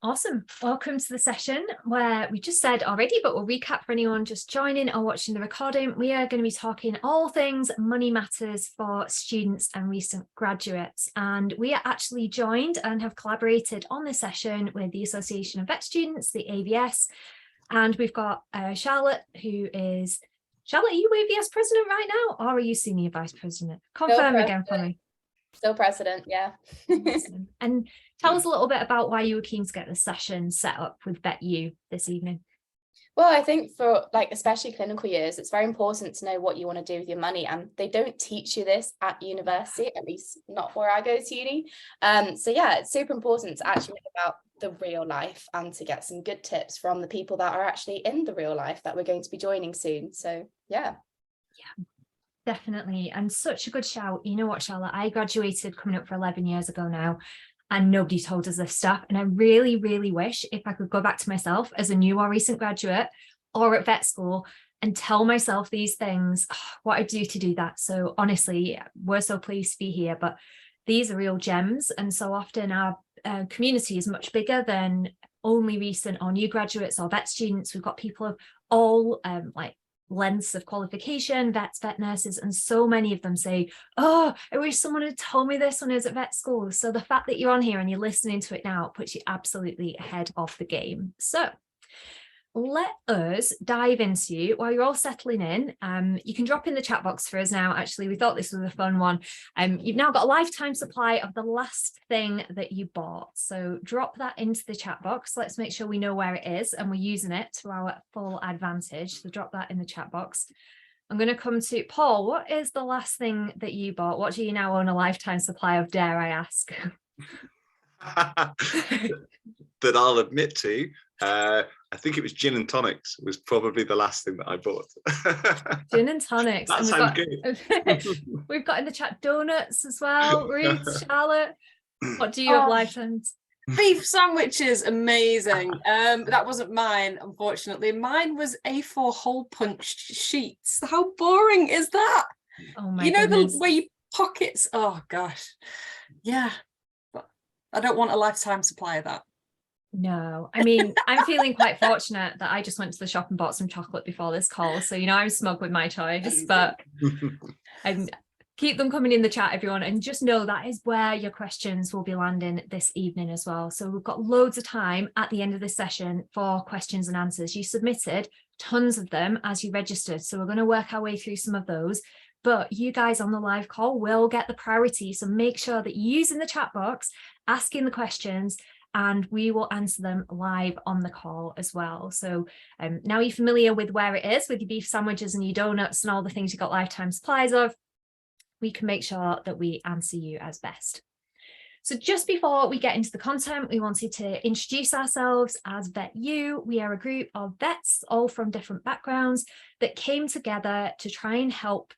Awesome. Welcome to the session where we just said already, but we'll recap for anyone just joining or watching the recording. We are going to be talking all things money matters for students and recent graduates. And we are actually joined and have collaborated on this session with the Association of Vet Students, the AVS. And we've got Charlotte, who is, Charlotte, are you AVS president right now, or are you senior vice president? Confirm again for me. Still president, yeah. Awesome. And tell us a little bit about why you were keen to get the session set up with VetYOU this evening. Well, I think for especially clinical years, it's very important to know what you want to do with your money, and they don't teach you this at university, at least not where I go to uni. So yeah, it's super important to actually know about the real life and to get some good tips from the people that are actually in the real life that we're going to be joining soon. So yeah. Definitely. And such a good shout. You know what, Charlotte, I graduated coming up for 11 years ago now, and nobody told us this stuff. And I really, really wish if I could go back to myself as a new or recent graduate or at vet school and tell myself these things, what I do to do that. So honestly, we're so pleased to be here, but these are real gems. And so often our community is much bigger than only recent or new graduates or vet students. We've got people of all lengths of qualification, vets, vet nurses, and so many of them say, oh, I wish someone had told me this when I was at vet school. So the fact that you're on here and you're listening to it now puts you absolutely ahead of the game. So let us dive into, while you're all settling in, you can drop in the chat box for us now. Actually, we thought this was a fun one. You've now got a lifetime supply of the last thing that you bought. So drop that into the chat box. Let's make sure we know where it is and we're using it to our full advantage. So drop that in the chat box. I'm going to come to Paul. What is the last thing that you bought? What do you now own a lifetime supply of, dare I ask? That I'll admit to. I think it was gin and tonics was probably the last thing that I bought. Gin and tonics. That sounds good. We've got in the chat donuts as well. Ruth, Charlotte, what do you have lifetimes? Beef sandwiches, amazing. That wasn't mine, unfortunately. Mine was A4 hole punched sheets. How boring is that? Oh my goodness. The way you pockets. Oh gosh, yeah. But I don't want a lifetime supply of that. No, I mean, I'm feeling quite fortunate that I just went to the shop and bought some chocolate before this call. So, I'm smug with my choice, but keep them coming in the chat, everyone. And just know that is where your questions will be landing this evening as well. So we've got loads of time at the end of this session for questions and answers. You submitted tons of them as you registered. So we're going to work our way through some of those. But you guys on the live call will get the priority. So make sure that you're using the chat box, asking the questions, and we will answer them live on the call as well. So now you're familiar with where it is with your beef sandwiches and your donuts and all the things you got lifetime supplies of, we can make sure that we answer you as best. So just before we get into the content, we wanted to introduce ourselves as VetYOU. We are a group of vets, all from different backgrounds, that came together to try and help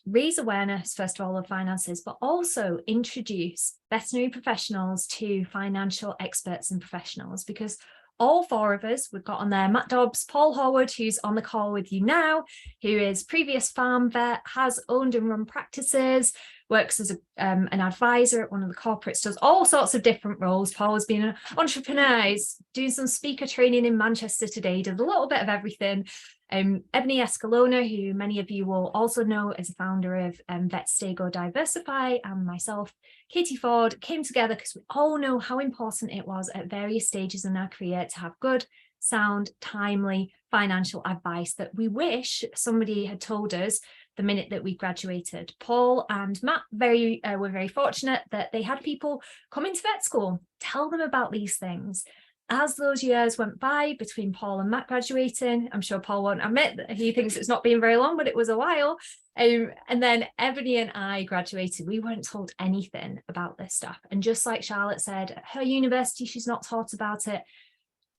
raise awareness, first of all, of finances, but also introduce veterinary professionals to financial experts and professionals, because all four of us, we've got on there Matt Dobbs, Paul Horwood, who's on the call with you now, who is previous farm vet, has owned and run practices, works as an advisor at one of the corporates, does all sorts of different roles. Paul has been an entrepreneur, he's doing some speaker training in Manchester today, did a little bit of everything. Ebony Escalona, who many of you will also know as a founder of Vet Stay Go Diversify, and myself, Katie Ford, came together because we all know how important it was at various stages in our career to have good, sound, timely financial advice that we wish somebody had told us the minute that we graduated. Paul and Matt were very fortunate that they had people come into vet school, tell them about these things. As those years went by between Paul and Matt graduating, I'm sure Paul won't admit that he thinks it's not been very long, but it was a while. And then Ebony and I graduated. We weren't told anything about this stuff. And just like Charlotte said, at her university, she's not taught about it.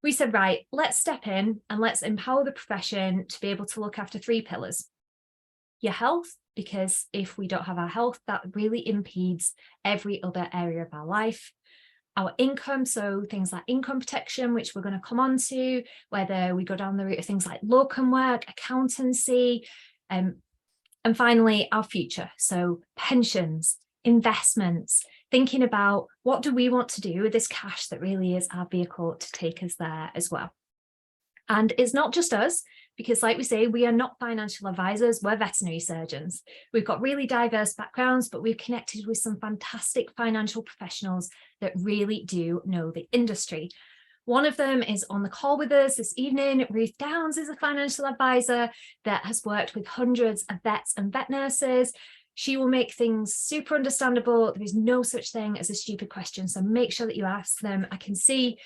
We said, right, let's step in and let's empower the profession to be able to look after three pillars. Your health, because if we don't have our health, that really impedes every other area of our life. Our income, so things like income protection, which we're going to come on to, whether we go down the route of things like locum work, accountancy, and finally our future, so pensions, investments, thinking about what do we want to do with this cash that really is our vehicle to take us there as well. And it's not just us, because like we say, we are not financial advisors, we're veterinary surgeons. We've got really diverse backgrounds, but we've connected with some fantastic financial professionals that really do know the industry. One of them is on the call with us this evening. Ruth Downs is a financial advisor that has worked with hundreds of vets and vet nurses. She will make things super understandable. There is no such thing as a stupid question, so make sure that you ask them. I can see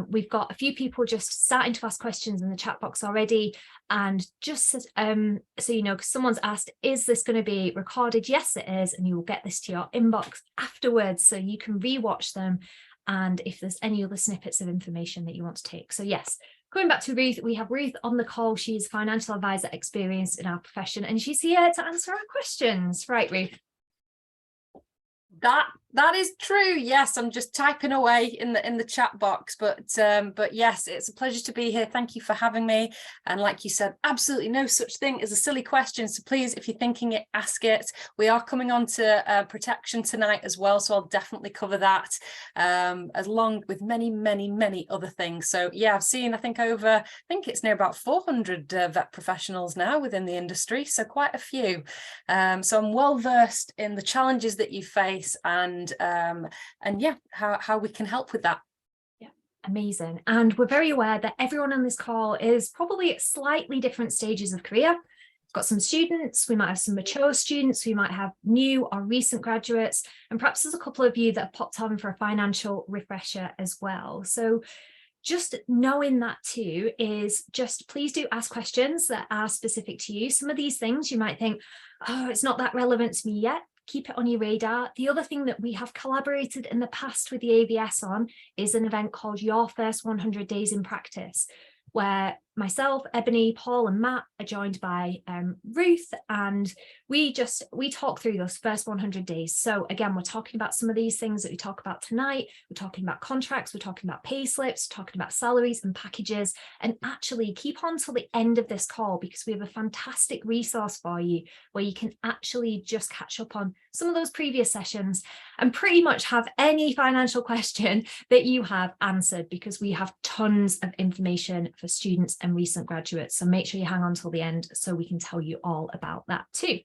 we've got a few people just starting to ask questions in the chat box already. And just so you know, because someone's asked, is this going to be recorded? Yes, it is. And you will get this to your inbox afterwards, so you can rewatch them. And if there's any other snippets of information that you want to take. So yes, going back to Ruth, we have Ruth on the call. She's financial advisor experienced in our profession, and she's here to answer our questions. Right, Ruth? That is true. Yes, I'm just typing away in the chat box, but yes, it's a pleasure to be here. Thank you for having me. And like you said, absolutely no such thing as a silly question. So please, if you're thinking it, ask it. We are coming on to protection tonight as well, so I'll definitely cover that, along with many other things. So yeah, I've seen, I think it's near about 400 vet professionals now within the industry, so quite a few. So I'm well versed in the challenges that you face, and yeah, how we can help with that. Yeah, amazing. And we're very aware that everyone on this call is probably at slightly different stages of career. We've got some students, we might have some mature students, we might have new or recent graduates, and perhaps there's a couple of you that have popped on for a financial refresher as well. So just knowing that too is just please do ask questions that are specific to you. Some of these things you might think, oh, it's not that relevant to me yet. Keep it on your radar. The other thing that we have collaborated in the past with the AVS on is an event called Your First 100 Days in Practice, where myself, Ebony, Paul and Matt are joined by Ruth, and we talk through those first 100 days. So again, we're talking about some of these things that we talk about tonight. We're talking about contracts, we're talking about pay slips, we're talking about salaries and packages. And actually keep on till the end of this call, because we have a fantastic resource for you where you can actually just catch up on some of those previous sessions and pretty much have any financial question that you have answered, because we have tons of information for students and recent graduates. So make sure you hang on till the end so we can tell you all about that too.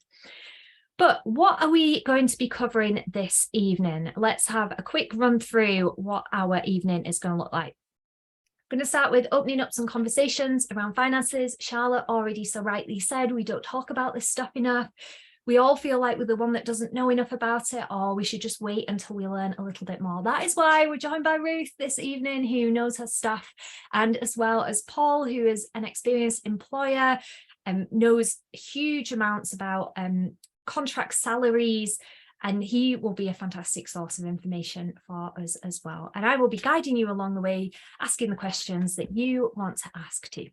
But what are we going to be covering this evening? Let's have a quick run through what our evening is going to look like. I'm going to start with opening up some conversations around finances. Charlotte already so rightly said we don't talk about this stuff enough. We all feel like we're the one that doesn't know enough about it, or we should just wait until we learn a little bit more. That is why we're joined by Ruth this evening, who knows her stuff, and as well as Paul, who is an experienced employer and knows huge amounts about contract salaries, and he will be a fantastic source of information for us as well. And I will be guiding you along the way, asking the questions that you want to ask too.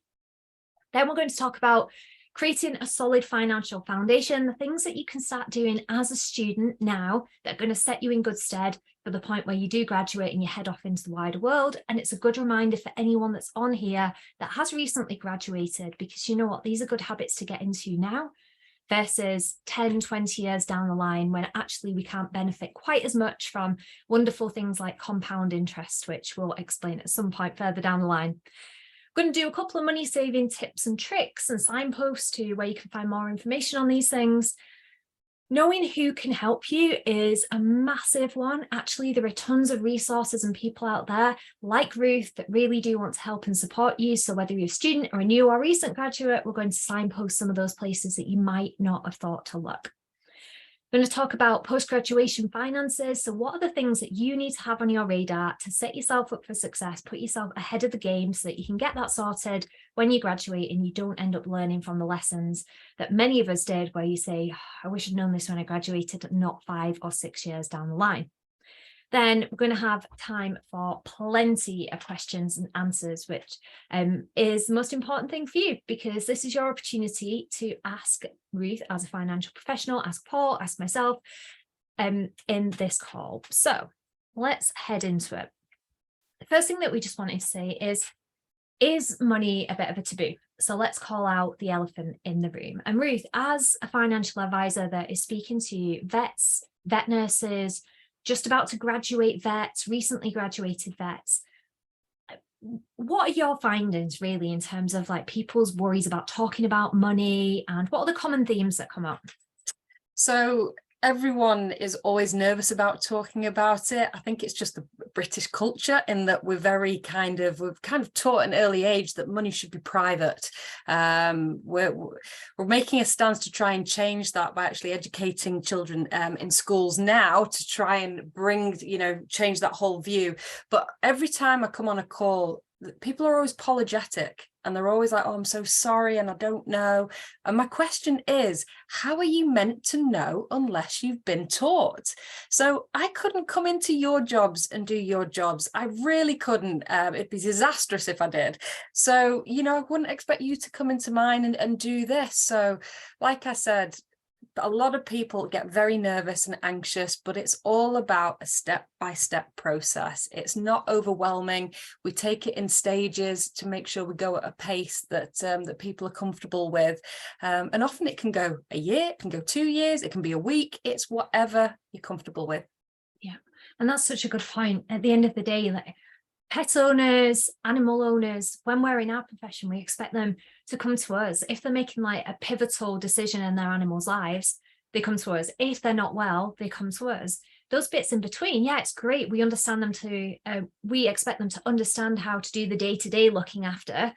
Then we're going to talk about creating a solid financial foundation, the things that you can start doing as a student now that are going to set you in good stead for the point where you do graduate and you head off into the wider world. And it's a good reminder for anyone that's on here that has recently graduated, because you know what, these are good habits to get into now versus 10, 20 years down the line, when actually we can't benefit quite as much from wonderful things like compound interest, which we'll explain at some point further down the line. I'm going to do a couple of money saving tips and tricks and signposts to where you can find more information on these things. Knowing who can help you is a massive one. Actually, there are tons of resources and people out there like Ruth that really do want to help and support you. So whether you're a student or a new or recent graduate, we're going to signpost some of those places that you might not have thought to look. I'm going to talk about post-graduation finances. So what are the things that you need to have on your radar to set yourself up for success, put yourself ahead of the game so that you can get that sorted when you graduate and you don't end up learning from the lessons that many of us did, where you say, oh, I wish I'd known this when I graduated, not 5 or 6 years down the line. Then we're going to have time for plenty of questions and answers, which is the most important thing for you, because this is your opportunity to ask Ruth as a financial professional, ask Paul, ask myself in this call. So let's head into it. The first thing that we just wanted to say is money a bit of a taboo? So let's call out the elephant in the room. And Ruth, as a financial advisor that is speaking to vets, vet nurses, just about to graduate vets, recently graduated vets. What are your findings really in terms of like people's worries about talking about money, and what are the common themes that come up? So everyone is always nervous about talking about it. I think it's just the British culture in that we're kind of taught at an early age that money should be private. We're making a stance to try and change that by actually educating children in schools now to try and bring, change that whole view. But every time I come on a call, people are always apologetic. And they're always like, oh, I'm so sorry, and I don't know. And my question is, how are you meant to know unless you've been taught? So I couldn't come into your jobs and do your jobs. I really couldn't. It'd be disastrous if I did. So, I wouldn't expect you to come into mine and do this. So like I said, a lot of people get very nervous and anxious, but it's all about a step-by-step process. It's not overwhelming. We take it in stages to make sure we go at a pace that that people are comfortable with. And often it can go a year, it can go 2 years, it can be a week. It's whatever you're comfortable with. Yeah, and that's such a good point. At the end of the day, like, pet owners, animal owners, when we're in our profession, we expect them to come to us. If they're making like a pivotal decision in their animals' lives, they come to us. If they're not well, they come to us. Those bits in between, yeah, it's great. We understand them we expect them to understand how to do the day-to-day looking after,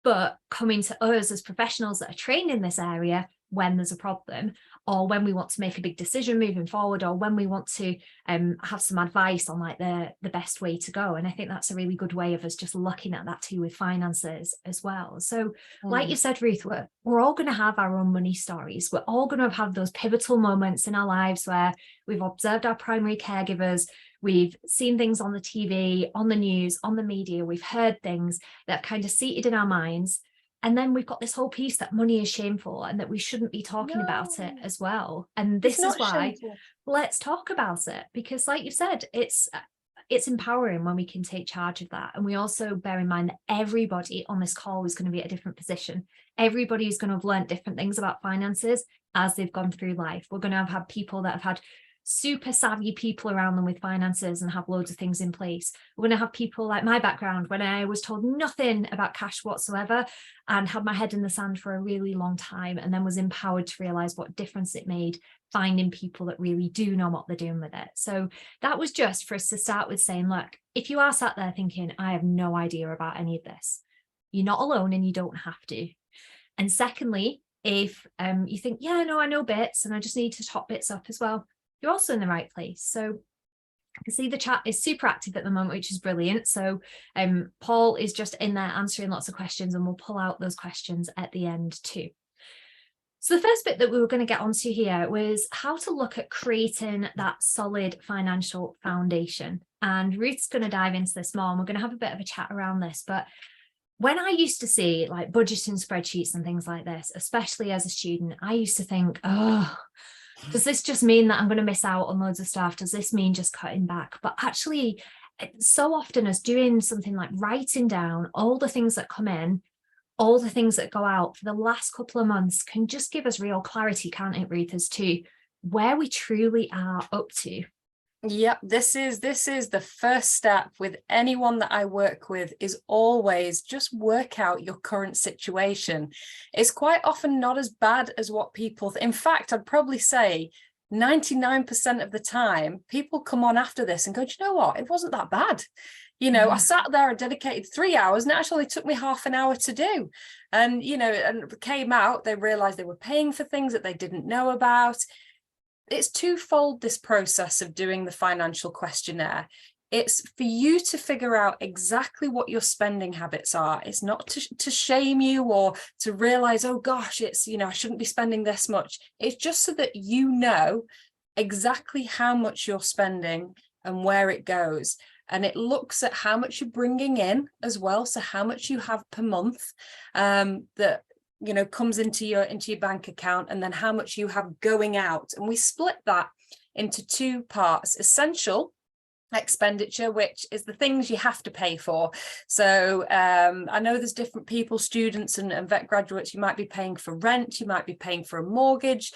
but coming to us as professionals that are trained in this area when there's a problem, or when we want to make a big decision moving forward, or when we want to have some advice on like the best way to go. And I think that's a really good way of us just looking at that too with finances as well. So like you said, Ruth, we're all going to have our own money stories. We're all going to have those pivotal moments in our lives where we've observed our primary caregivers, we've seen things on the TV, on the news, on the media, we've heard things that kind of seated in our minds. And then we've got this whole piece that money is shameful and that we shouldn't be talking about it as well. And this is why let's talk about it, because like you said, it's empowering when we can take charge of that. And we also bear in mind that everybody on this call is going to be at a different position. Everybody's going to have learned different things about finances as they've gone through life. We're going to have had people that have had super savvy people around them with finances and have loads of things in place. We're going to have people like my background, when I was told nothing about cash whatsoever and had my head in the sand for a really long time, and then was empowered to realize what difference it made finding people that really do know what they're doing with it. So that was just for us to start with saying, look, if you are sat there thinking, I have no idea about any of this, you're not alone and you don't have to. And secondly, if you think, yeah, no, I know bits and I just need to top bits up as well, you're also in the right place. So I can see the chat is super active at the moment, which is brilliant. So Paul is just in there answering lots of questions, and we'll pull out those questions at the end too. So the first bit that we were going to get onto here was how to look at creating that solid financial foundation. And Ruth's going to dive into this more, and we're going to have a bit of a chat around this. But when I used to see like budgeting spreadsheets and things like this, especially as a student, I used to think, oh, does this just mean that I'm going to miss out on loads of stuff? Does this mean just cutting back? But actually, so often as doing something like writing down all the things that come in, all the things that go out for the last couple of months can just give us real clarity, can't it, Ruth, as to where we truly are up to. Yep, this is the first step with anyone that I work with, is always just work out your current situation. It's quite often not as bad as what people in fact, I'd probably say 99% of the time people come on after this and go, do you know what, it wasn't that bad. I sat there and dedicated 3 hours and it actually took me half an hour to do. And, and came out, they realized they were paying for things that they didn't know about. It's twofold, this process of doing the financial questionnaire. It's for you to figure out exactly what your spending habits are. It's not to shame you or to realize, oh gosh, it's, I shouldn't be spending this much. It's just so that you know exactly how much you're spending and where it goes. And it looks at how much you're bringing in as well. So how much you have per month that comes into your bank account, and then how much you have going out. And we split that into two parts: essential expenditure, which is the things you have to pay for. So I know there's different people, students and vet graduates, you might be paying for rent, you might be paying for a mortgage,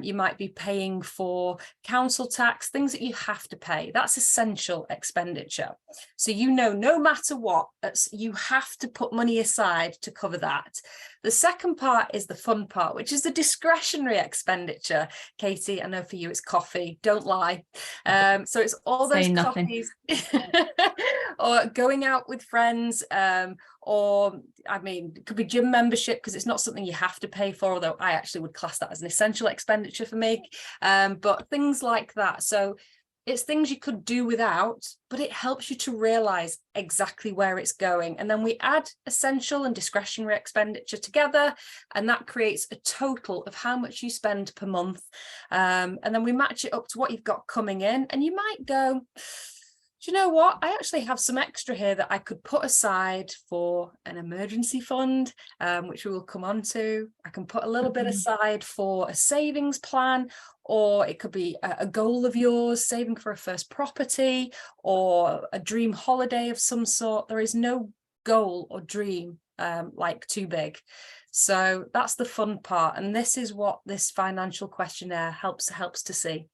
you might be paying for council tax, things that you have to pay. That's essential expenditure. So no matter what, you have to put money aside to cover that. The second part is the fun part, which is the discretionary expenditure. Katie, I know for you it's coffee, don't lie. So it's all those coffees or going out with friends, or I mean, it could be gym membership, because it's not something you have to pay for, although I actually would class that as an essential expenditure for me, but things like that. So it's things you could do without, but it helps you to realize exactly where it's going. And then we add essential and discretionary expenditure together, and that creates a total of how much you spend per month. And then we match it up to what you've got coming in, and you might go, do you know what? I actually have some extra here that I could put aside for an emergency fund, which we will come on to. I can put a little bit aside for a savings plan, or it could be a goal of yours, saving for a first property or a dream holiday of some sort. There is no goal or dream like too big. So that's the fun part. And this is what this financial questionnaire helps to see.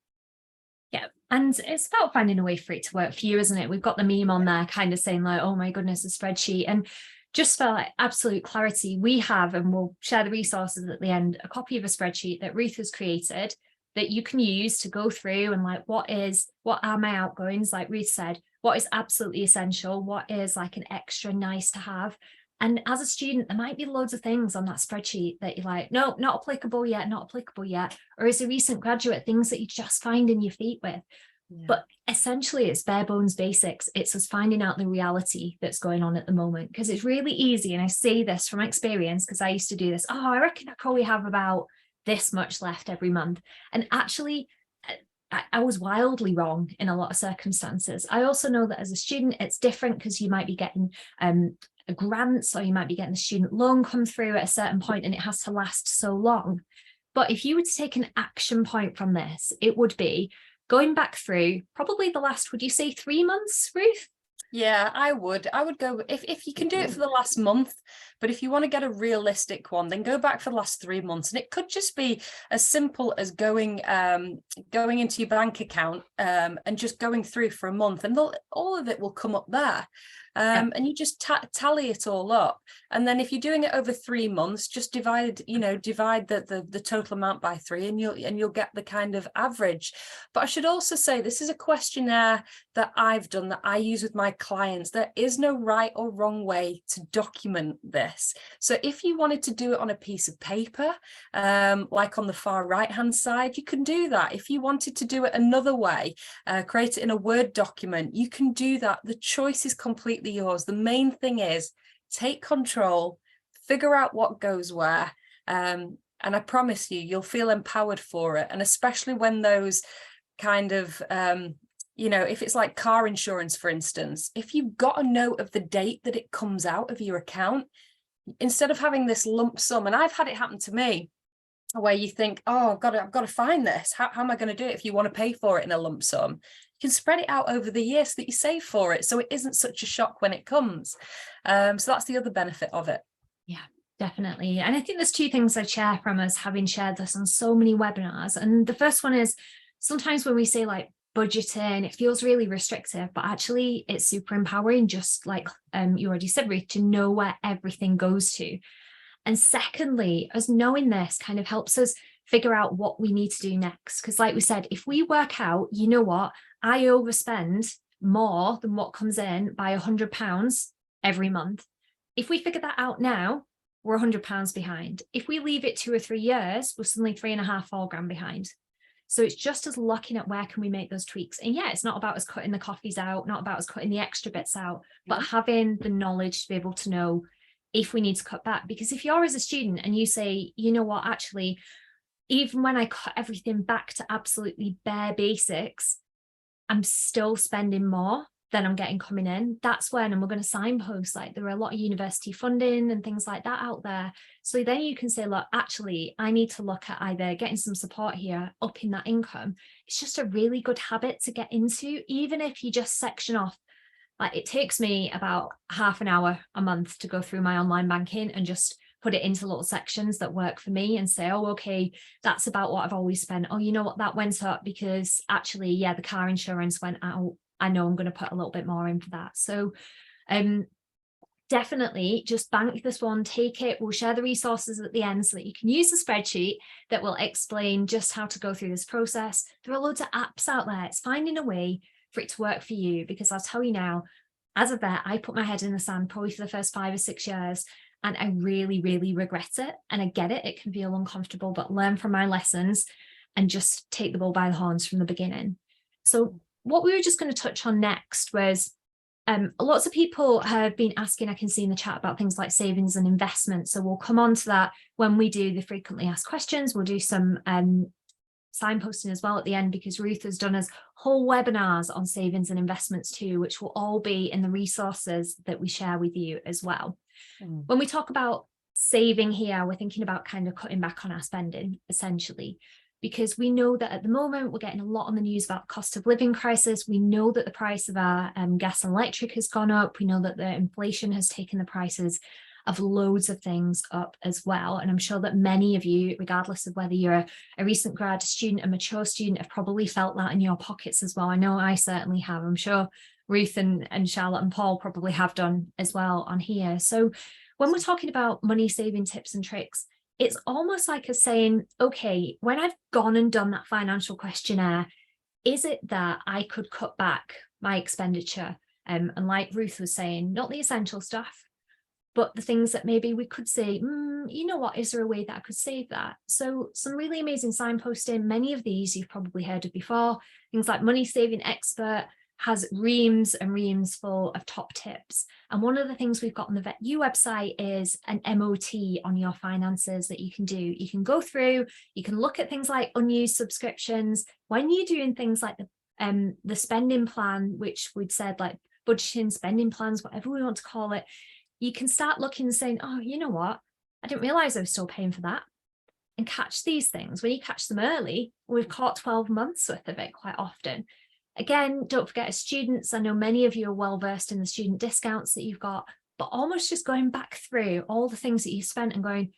Yeah, and it's about finding a way for it to work for you, isn't it? We've got the meme on there kind of saying like, oh my goodness, a spreadsheet. And just for like absolute clarity, we have, and we'll share the resources at the end, a copy of a spreadsheet that Ruth has created that you can use to go through and like, what are my outgoings? Like Ruth said, what is absolutely essential? What is like an extra nice to have? And as a student, there might be loads of things on that spreadsheet that you're like, no, not applicable yet, not applicable yet. Or as a recent graduate, things that you're just finding your feet with. Yeah. But essentially, it's bare bones basics. It's us finding out the reality that's going on at the moment, because it's really easy. And I say this from experience, because I used to do this. Oh, I reckon I probably have about this much left every month. And actually, I was wildly wrong in a lot of circumstances. I also know that as a student, it's different, because you might be getting grants, or you might be getting a student loan come through at a certain point, and it has to last so long. But if you were to take an action point from this, it would be going back through probably the last, would you say 3 months, Ruth? Yeah, I would go, if you can do it for the last month, but if you want to get a realistic one, then go back for the last 3 months. And it could just be as simple as going into your bank account and just going through for a month, and all of it will come up there. And you just tally it all up. And then if you're doing it over 3 months, just divide the total amount by 3, and you'll get the kind of average. But I should also say, this is a questionnaire that I've done, that I use with my clients. There is no right or wrong way to document this. So if you wanted to do it on a piece of paper, like on the far right hand side, you can do that. If you wanted to do it another way, create it in a Word document, you can do that. The choice is completely yours. The main thing is take control, figure out what goes where, and I promise you'll feel empowered for it. And especially when those kind of if it's like car insurance, for instance, if you've got a note of the date that it comes out of your account, instead of having this lump sum, and I've had it happen to me, where you think, oh, I've got to find this. How am I going to do it? If you want to pay for it in a lump sum, you can spread it out over the year so that you save for it, so it isn't such a shock when it comes. So that's the other benefit of it. Yeah, definitely. And I think there's 2 things I share from us having shared this on so many webinars. And the first one is, sometimes when we say like budgeting, it feels really restrictive, but actually it's super empowering, just like you already said, Ruth, to know where everything goes to. And secondly, us knowing this kind of helps us figure out what we need to do next. Because like we said, if we work out, you know what, I overspend more than what comes in by £100 every month. If we figure that out now, we're £100 behind. If we leave it 2 or 3 years, we're suddenly 3.5-4 grand behind. So it's just us looking at where can we make those tweaks. And yeah, it's not about us cutting the coffees out, not about us cutting the extra bits out, but having the knowledge to be able to know if we need to cut back. Because if you're as a student and you say, you know what, actually, even when I cut everything back to absolutely bare basics, I'm still spending more, then I'm getting coming in, that's when, and we're going to signpost, like there are a lot of university funding and things like that out there. So then you can say, look, actually, I need to look at either getting some support here, upping that income. It's just a really good habit to get into, even if you just section off. Like it takes me about half an hour a month to go through my online banking and just put it into little sections that work for me and say, oh, okay, that's about what I've always spent. Oh, you know what, that went up because actually, yeah, the car insurance went out. I know I'm going to put a little bit more in for that. So definitely just bank this one, take it. We'll share the resources at the end so that you can use the spreadsheet that will explain just how to go through this process. There are loads of apps out there. It's finding a way for it to work for you, because I'll tell you now, as a vet, I put my head in the sand probably for the first 5 or 6 years, and I really, really regret it. And I get it, it can feel uncomfortable, but learn from my lessons and just take the bull by the horns from the beginning. So what we were just going to touch on next was lots of people have been asking, I can see in the chat, about things like savings and investments. So we'll come on to that when we do the frequently asked questions. We'll do some signposting as well at the end, because Ruth has done us whole webinars on savings and investments too, which will all be in the resources that we share with you as well. When we talk about saving here, we're thinking about kind of cutting back on our spending, essentially, because we know that at the moment we're getting a lot on the news about the cost of living crisis. We know that the price of our gas and electric has gone up. We know that the inflation has taken the prices of loads of things up as well. And I'm sure that many of you, regardless of whether you're a recent grad student, a mature student, have probably felt that in your pockets as well. I know I certainly have. I'm sure Ruth and Charlotte and Paul probably have done as well on here. So when we're talking about money saving tips and tricks, it's almost like a saying, okay, when I've gone and done that financial questionnaire, is it that I could cut back my expenditure? And like Ruth was saying, not the essential stuff, but the things that maybe we could say, you know what, is there a way that I could save that? So some really amazing signposting. Many of these you've probably heard of before. Things like Money Saving Expert has reams and reams full of top tips. And one of the things we've got on the VetYOU website is an MOT on your finances that you can do. You can go through, you can look at things like unused subscriptions. When you're doing things like the spending plan, which we'd said like budgeting, spending plans, whatever we want to call it, you can start looking and saying, oh, you know what? I didn't realize I was still paying for that. And catch these things. When you catch them early, we've caught 12 months worth of it quite often. Again, don't forget, as students, I know many of you are well versed in the student discounts that you've got, but almost just going back through all the things that you spent and going,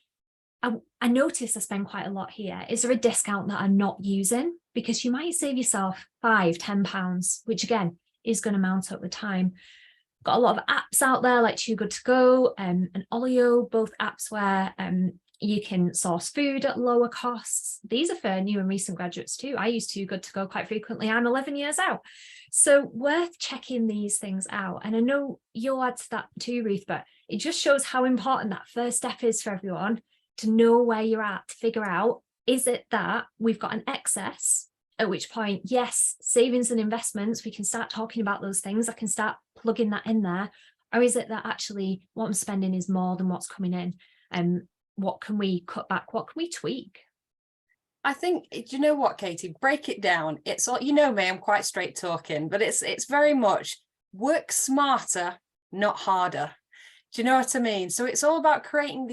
I notice I spend quite a lot here. Is there a discount that I'm not using? Because you might save yourself £5–10, which again is going to mount up with time. Got a lot of apps out there like Too Good To Go and Olio, both apps where you can source food at lower costs. These are for new and recent graduates too. I use Too Good To Go quite frequently. I'm 11 years out. So worth checking these things out. And I know you'll add to that too, Ruth, but it just shows how important that first step is for everyone, to know where you're at, to figure out, is it that we've got an excess? At which point, yes, savings and investments, we can start talking about those things. I can start plugging that in there. Or is it that actually what I'm spending is more than what's coming in? And what can we cut back? What can we tweak? I think, do you know what, Katie? Break it down. It's all, you know me, I'm quite straight talking, but it's very much work smarter, not harder. Do you know what I mean? So it's all about getting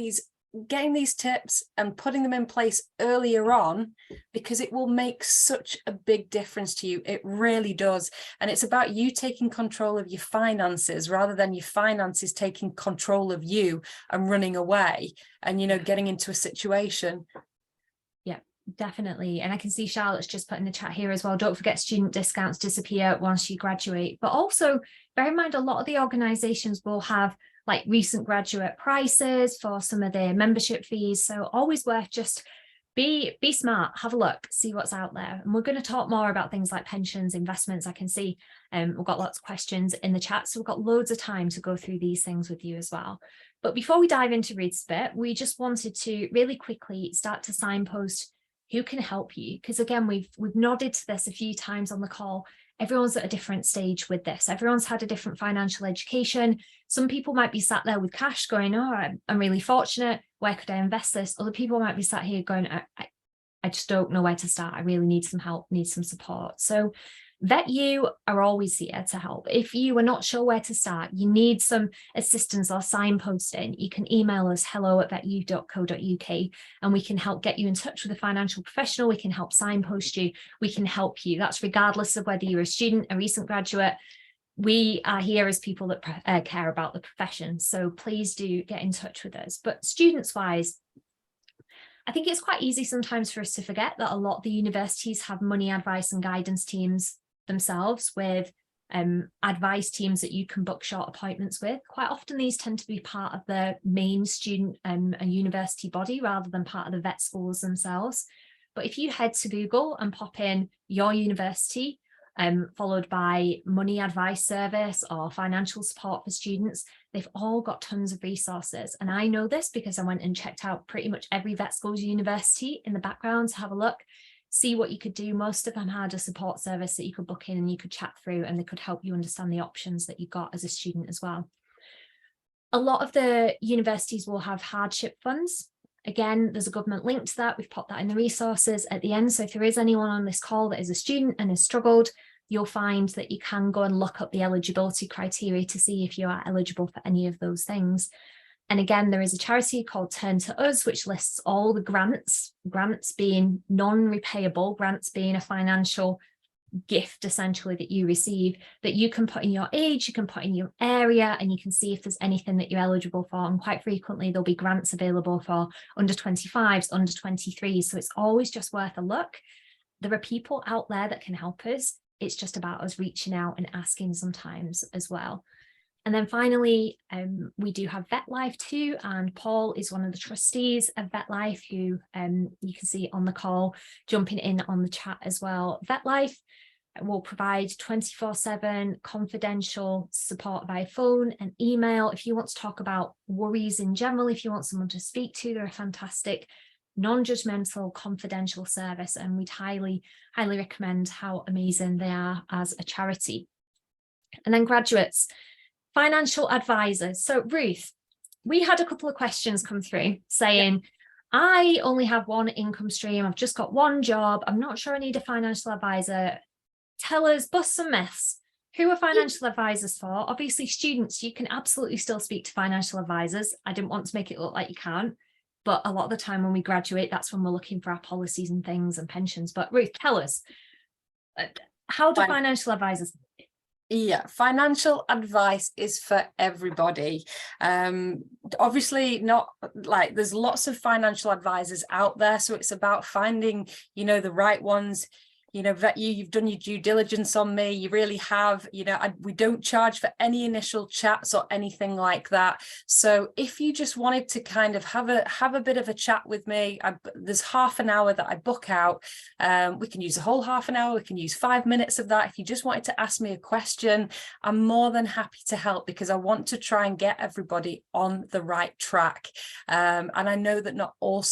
these tips and putting them in place earlier on, because it will make such a big difference to you. It really does. And it's about you taking control of your finances rather than your finances taking control of you and running away and, you know, getting into a situation. Yeah, definitely. And I can see Charlotte's just put in the chat here as well. Don't forget, student discounts disappear once you graduate. But also bear in mind, a lot of the organizations will have like recent graduate prices for some of their membership fees. So always worth just be smart, have a look, see what's out there. And we're going to talk more about things like pensions, investments. I can see we've got lots of questions in the chat. So we've got loads of time to go through these things with you as well. But before we dive into Ruth's bit, we just wanted to really quickly start to signpost who can help you. Because again, we've nodded to this a few times on the call. Everyone's at a different stage with this. Everyone's had a different financial education. Some people might be sat there with cash going, oh, I'm really fortunate. Where could I invest this? Other people might be sat here going, I just don't know where to start. I really need some help, need some support. So VetYOU are always here to help. If you are not sure where to start, you need some assistance or signposting, you can email us hello@vetyou.co.uk and we can help get you in touch with a financial professional. We can help signpost you. We can help you. That's regardless of whether you're a student, a recent graduate. We are here as people that care about the profession. So please do get in touch with us. But students wise, I think it's quite easy sometimes for us to forget that a lot of the universities have money advice and guidance teams themselves, with advice teams that you can book short appointments with. Quite often these tend to be part of the main student and university body rather than part of the vet schools themselves. But if you head to Google and pop in your university, followed by money advice service or financial support for students, they've all got tons of resources. And I know this because I went and checked out pretty much every vet school's university in the background to have a look, see what you could do. Most of them had a support service that you could book in and you could chat through, and they could help you understand the options that you got as a student as well. A lot of the universities will have hardship funds. Again, there's a government link to that. We've popped that in the resources at the end. So if there is anyone on this call that is a student and has struggled, you'll find that you can go and look up the eligibility criteria to see if you are eligible for any of those things. And again, there is a charity called Turn to Us, which lists all the grants being non-repayable, grants being a financial gift essentially that you receive, that you can put in your age, you can put in your area, and you can see if there's anything that you're eligible for. And quite frequently there'll be grants available for under 25s, under 23s. So it's always just worth a look. There are people out there that can help us. It's just about us reaching out and asking sometimes as well. And then finally, we do have VetLife too, and Paul is one of the trustees of VetLife, who you can see on the call, jumping in on the chat as well. VetLife will provide 24/7 confidential support via phone and email. If you want to talk about worries in general, if you want someone to speak to, they're a fantastic non-judgmental confidential service, and we'd highly recommend how amazing they are as a charity. And then graduates, financial advisors. So Ruth, we had a couple of questions come through saying, I only have one income stream, I've just got one job, I'm not sure I need a financial advisor. Tell us, bust some myths. Who are financial advisors for? Obviously students, you can absolutely still speak to financial advisors. I didn't want to make it look like you can't. But a lot of the time when we graduate, that's when we're looking for our policies and things and pensions. But Ruth, tell us, how do financial advisors? Yeah, financial advice is for everybody. Obviously not like there's lots of financial advisors out there. So it's about finding, you know, the right ones. You know, VetYOU, you've done your due diligence on me. You really have. You know, we don't charge for any initial chats or anything like that. So if you just wanted to kind of have a bit of a chat with me, there's half an hour that I book out. We can use a whole half an hour. We can use 5 minutes of that. If you just wanted to ask me a question, I'm more than happy to help, because I want to try and get everybody on the right track. And I know that not all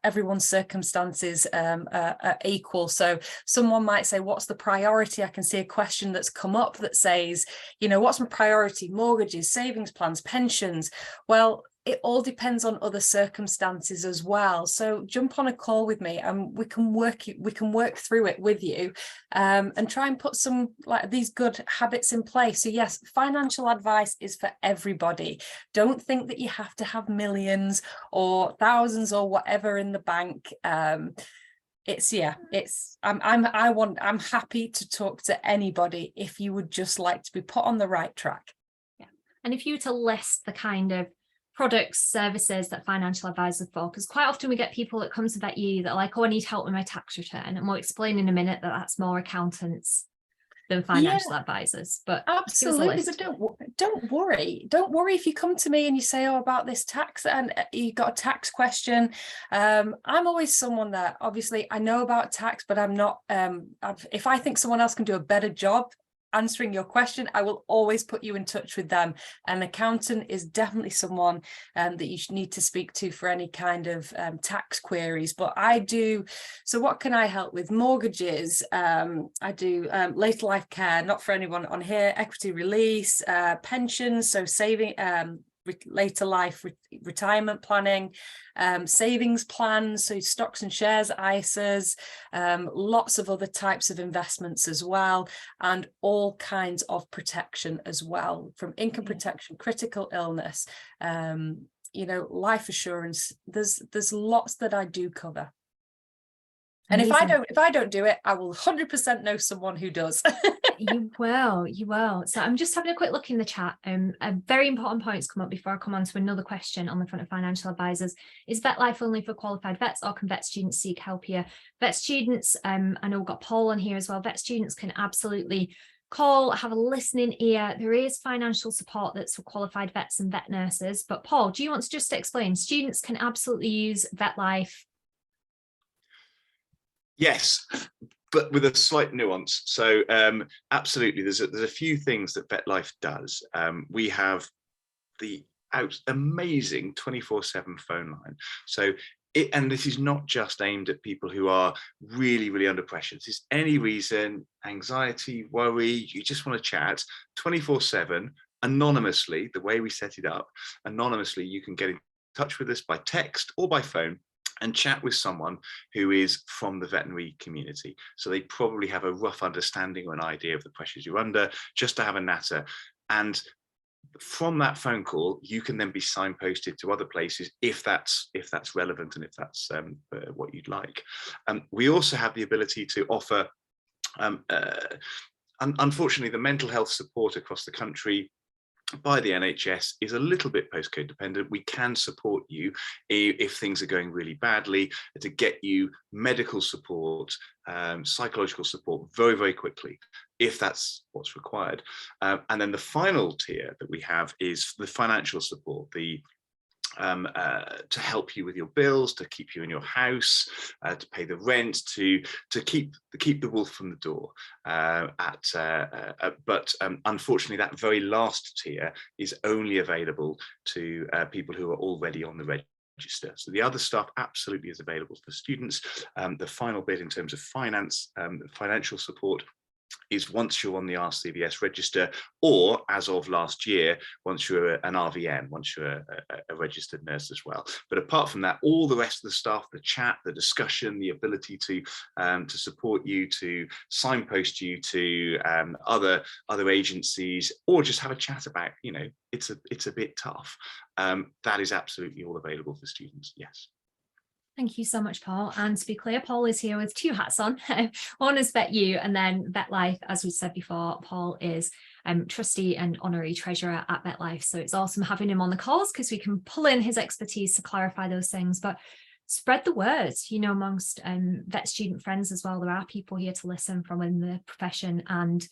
everyone's circumstances are equal. So someone might say, what's the priority? I can see a question that's come up that says, you know, what's my priority? Mortgages, savings plans, pensions. Well, it all depends on other circumstances as well. So jump on a call with me and we can work through it with you, and try and put some like these good habits in place. So yes, financial advice is for everybody. Don't think that you have to have millions or thousands or whatever in the bank. I'm happy to talk to anybody if you would just like to be put on the right track. Yeah. And if you were to list the kind of products, services that financial advisors for, because quite often we get people that come to VetYOU that are like, oh, I need help with my tax return. And we'll explain in a minute that that's more accountants than financial advisors. But absolutely, but don't worry if you come to me and you say, oh, about this tax and you got a tax question. I'm always someone that obviously I know about tax, but I'm not if I think someone else can do a better job answering your question, I will always put you in touch with them. An accountant is definitely someone that you should need to speak to for any kind of tax queries. But I do, so what can I help with? Mortgages, I do later life care, not for anyone on here, equity release, pensions, so saving, later life retirement planning, savings plans, so stocks and shares, ISAs, lots of other types of investments as well, and all kinds of protection as well, from income protection, critical illness, life assurance. There's lots that I do cover. And if I don't do it, I will 100% know someone who does. You will. So I'm just having a quick look in the chat. A very important point has come up before I come on to another question on the front of financial advisors. Is vet life only for qualified vets, or can vet students seek help here? Vet students, I know we've got Paul on here as well. Vet students can absolutely call, have a listening ear. There is financial support that's for qualified vets and vet nurses. But Paul, do you want to just explain? Students can absolutely use vet life. Yes, but with a slight nuance. So absolutely, there's a few things that VetLife does. We have the amazing 24/7 phone line. So and this is not just aimed at people who are really, really under pressure. This is any reason, anxiety, worry, you just want to chat 24/7, anonymously. The way we set it up, anonymously, you can get in touch with us by text or by phone and chat with someone who is from the veterinary community. So they probably have a rough understanding or an idea of the pressures you're under, just to have a natter. And from that phone call, you can then be signposted to other places if that's relevant and if that's what you'd like. We also have the ability to offer, unfortunately, the mental health support across the country by the NHS is a little bit postcode dependent. We can support you if things are going really badly, to get you medical support, psychological support very, very quickly, if that's what's required. And then the final tier that we have is the financial support, to help you with your bills, to keep you in your house, to pay the rent, to keep the wolf from the door. But unfortunately, that very last tier is only available to people who are already on the register. So the other stuff absolutely is available for students. The final bit in terms of financial support is once you're on the RCVS register, or as of last year, once you're an RVN, once you're a registered nurse as well. But apart from that, all the rest of the stuff, the chat, the discussion, the ability to support you, to signpost you to other agencies, or just have a chat about, it's a bit tough. That is absolutely all available for students. Yes. Thank you so much, Paul. And to be clear, Paul is here with two hats on. One is VetYOU, and then VetLife, as we said before, Paul is trustee and honorary treasurer at VetLife. So it's awesome having him on the calls because we can pull in his expertise to clarify those things. But spread the word, amongst vet student friends as well. There are people here to listen from in the profession, and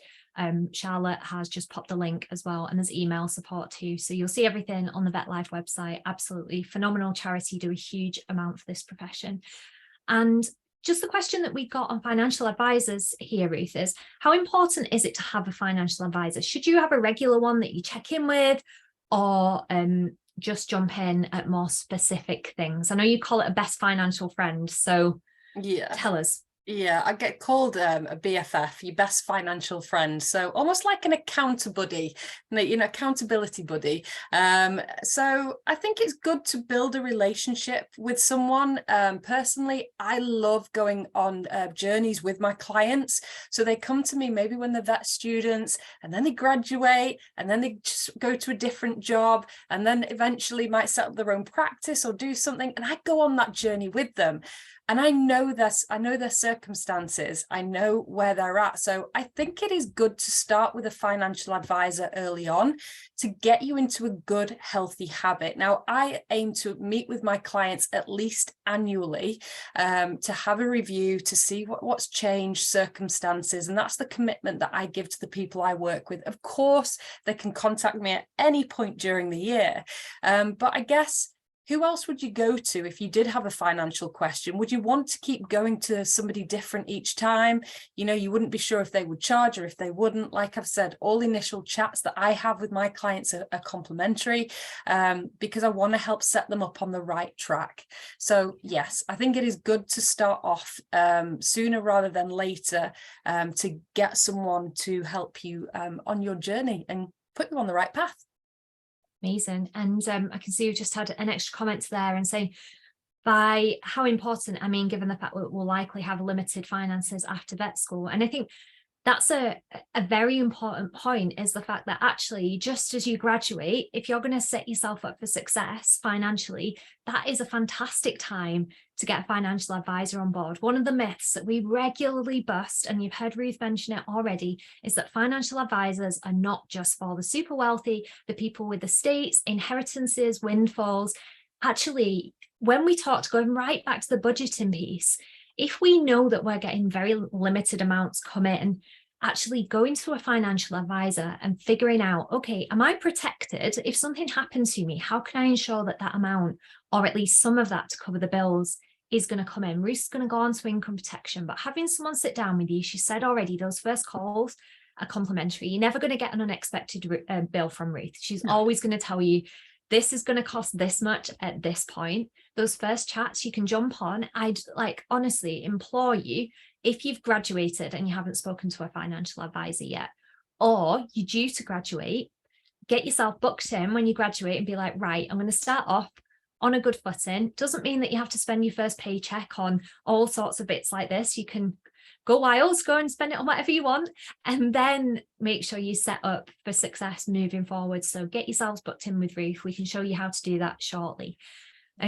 Charlotte has just popped the link as well, and there's email support too. So you'll see everything on the VetLife website. Absolutely phenomenal charity, do a huge amount for this profession. And just the question that we got on financial advisors here, Ruth, is how important is it to have a financial advisor? Should you have a regular one that you check in with, or just jump in at more specific things? I know you call it a best financial friend, so tell us. Yeah, I get called a BFF, your best financial friend. So almost like an accountability buddy. So I think it's good to build a relationship with someone. Personally, I love going on journeys with my clients. So they come to me maybe when they're vet students, and then they graduate, and then they just go to a different job, and then eventually might set up their own practice or do something. And I go on that journey with them. And I know their circumstances, I know where they're at. So I think it is good to start with a financial advisor early on to get you into a good, healthy habit. Now, I aim to meet with my clients at least annually to have a review, to see what's changed, circumstances. And that's the commitment that I give to the people I work with. Of course, they can contact me at any point during the year. But I guess, who else would you go to if you did have a financial question? Would you want to keep going to somebody different each time? You wouldn't be sure if they would charge or if they wouldn't. Like I've said, all initial chats that I have with my clients are complimentary because I want to help set them up on the right track. So yes, I think it is good to start off sooner rather than later to get someone to help you on your journey and put you on the right path. Amazing. And I can see you just had an extra comment there and saying, by how important, I mean, given the fact that we'll likely have limited finances after vet school. And I think that's a very important point, is the fact that actually, just as you graduate, if you're going to set yourself up for success financially, that is a fantastic time to get a financial advisor on board. One of the myths that we regularly bust, and you've heard Ruth mention it already, is that financial advisors are not just for the super wealthy, the people with estates, inheritances, windfalls. Actually, when we talk, going right back to the budgeting piece, if we know that we're getting very limited amounts come in, actually going to a financial advisor and figuring out, okay, am I protected? If something happens to me, how can I ensure that that amount, or at least some of that to cover the bills, is going to come in? Ruth's going to go on to income protection, but having someone sit down with you, she said already, those first calls are complimentary. You're never going to get an unexpected bill from Ruth. She's always going to tell you, this is going to cost this much at this point. Those first chats you can jump on. I'd honestly implore you, if you've graduated and you haven't spoken to a financial advisor yet, or you're due to graduate, get yourself booked in when you graduate and be like, right, I'm going to start off on a good footing. Doesn't mean that you have to spend your first paycheck on all sorts of bits like this. You can go wild, go and spend it on whatever you want, and then make sure you set up for success moving forward. So get yourselves booked in with Ruth. We can show you how to do that shortly.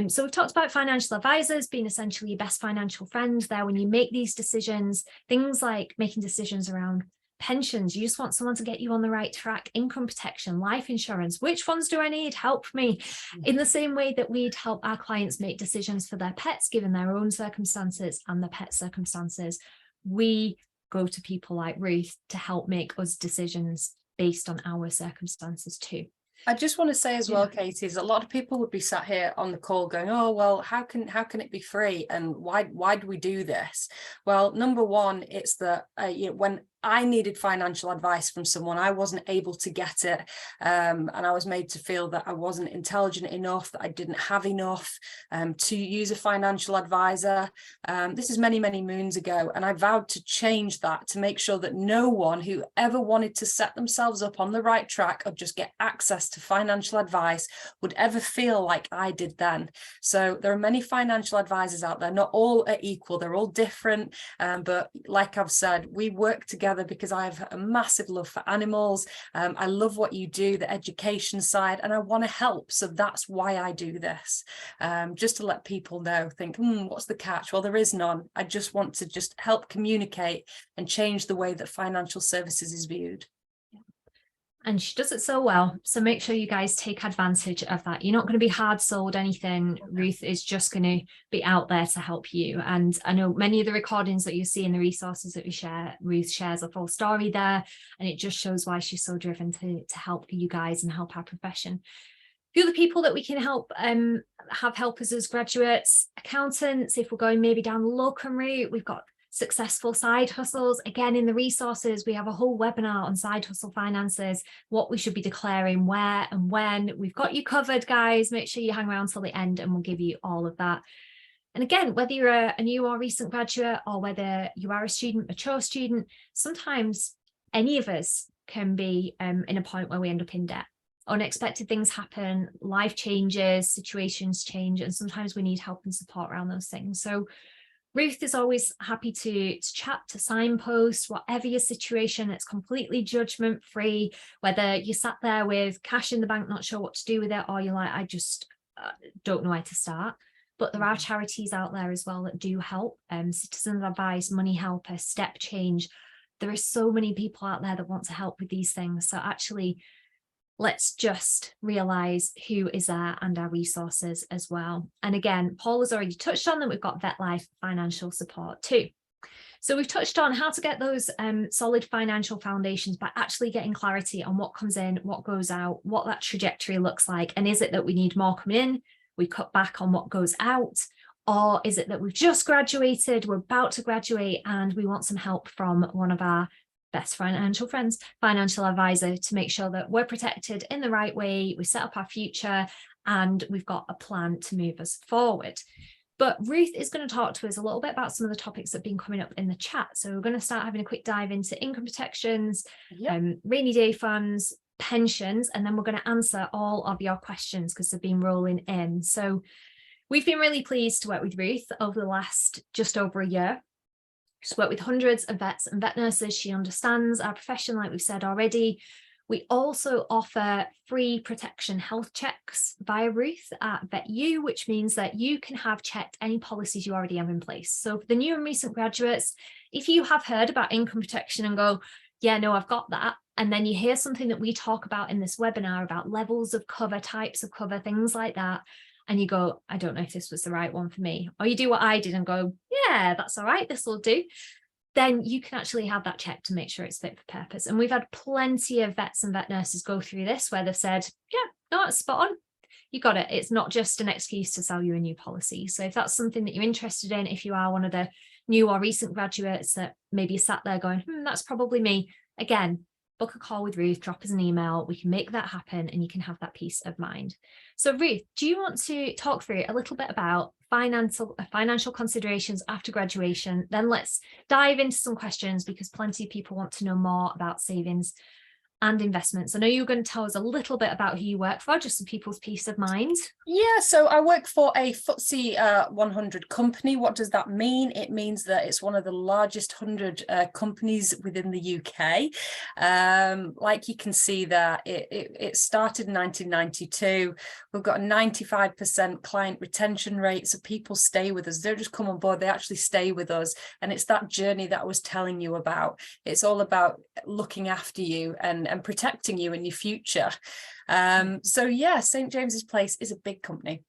So we've talked about financial advisors being essentially your best financial friend there when you make these decisions, things like making decisions around pensions. You just want someone to get you on the right track, income protection, life insurance. Which ones do I need? Help me. In the same way that we'd help our clients make decisions for their pets, given their own circumstances and the pet circumstances, we go to people like Ruth to help make us decisions based on our circumstances too. I just want to say as well, Katie, is a lot of people would be sat here on the call going, oh, well, how can it be free? And why do we do this? Well, number one, it's that when I needed financial advice from someone, I wasn't able to get it. And I was made to feel that I wasn't intelligent enough, that I didn't have enough to use a financial advisor. This is many, many moons ago. And I vowed to change that, to make sure that no one who ever wanted to set themselves up on the right track or just get access to financial advice would ever feel like I did then. So there are many financial advisors out there. Not all are equal. They're all different. But like I've said, we work together because I have a massive love for animals. I love what you do, the education side, and I want to help. So that's why I do this. Just to let people know, think, what's the catch? Well, there is none. I just want to just help communicate and change the way that financial services is viewed. And she does it so well. So make sure you guys take advantage of that. You're not going to be hard sold anything. Ruth is just going to be out there to help you. And I know many of the recordings that you see in the resources that we share, Ruth shares a full story there. And it just shows why she's so driven to help you guys and help our profession. The other people that we can help have helpers as graduates, accountants, if we're going maybe down the locum route, we've got successful side hustles. Again, in the resources, we have a whole webinar on side hustle finances, what we should be declaring, where and when. We've got you covered, guys. Make sure you hang around till the end and we'll give you all of that. And again, whether you're a new or recent graduate, or whether you are a student, mature student, sometimes any of us can be in a point where we end up in debt. Unexpected things happen, life changes, situations change, and sometimes we need help and support around those things. So Ruth is always happy to chat, to signpost, whatever your situation. It's completely judgment free, whether you sat there with cash in the bank, not sure what to do with it, or you're like, I just don't know where to start. But there are charities out there as well that do help. Citizen Advice, Money Helper, Step Change. There are so many people out there that want to help with these things. So actually, let's just realize who is there and our resources as well. And again, Paul has already touched on that. We've got Vet Life financial support too. So we've touched on how to get those solid financial foundations by actually getting clarity on what comes in, what goes out, what that trajectory looks like. And is it that we need more coming in? We cut back on what goes out? Or is it that we've just graduated, we're about to graduate, and we want some help from one of our best financial friends, financial advisor, to make sure that we're protected in the right way, we set up our future, and we've got a plan to move us forward. But Ruth is going to talk to us a little bit about some of the topics that have been coming up in the chat. So we're going to start having a quick dive into income protections, rainy day funds, pensions, and then we're going to answer all of your questions because they've been rolling in. So we've been really pleased to work with Ruth over the last just over a year. She's worked with hundreds of vets and vet nurses. She understands our profession, like we've said already. We also offer free protection health checks via Ruth at VetYOU, which means that you can have checked any policies you already have in place. So for the new and recent graduates, if you have heard about income protection and go, yeah, no, I've got that, and then you hear something that we talk about in this webinar about levels of cover, types of cover, things like that, and you go, I don't know if this was the right one for me, or you do what I did and go, yeah, that's all right, this will do, then you can actually have that checked to make sure it's fit for purpose. And we've had plenty of vets and vet nurses go through this where they've said, yeah, no, it's spot on. You got it. It's not just an excuse to sell you a new policy. So if that's something that you're interested in, if you are one of the new or recent graduates that maybe sat there going, that's probably me, again, book a call with Ruth, drop us an email, we can make that happen and you can have that peace of mind. So Ruth, do you want to talk through a little bit about financial considerations after graduation? Then let's dive into some questions because plenty of people want to know more about savings and investments. I know you're going to tell us a little bit about who you work for, just so people's peace of mind. Yeah, so I work for a FTSE 100 company. What does that mean? It means that it's one of the largest 100 companies within the UK. Like you can see there, it started in 1992. We've got a 95% client retention rate, so people stay with us. They don't just come on board, they actually stay with us. And it's that journey that I was telling you about. It's all about looking after you and protecting you in your future. So yeah, St. James's Place is a big company.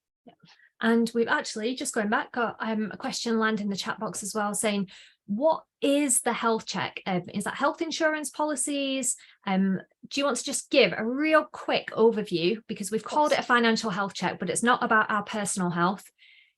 And we've actually, just going back, got a question land in the chat box as well saying, what is the health check? Is that health insurance policies? Do you want to just give a real quick overview? Because we've called it a financial health check, but it's not about our personal health.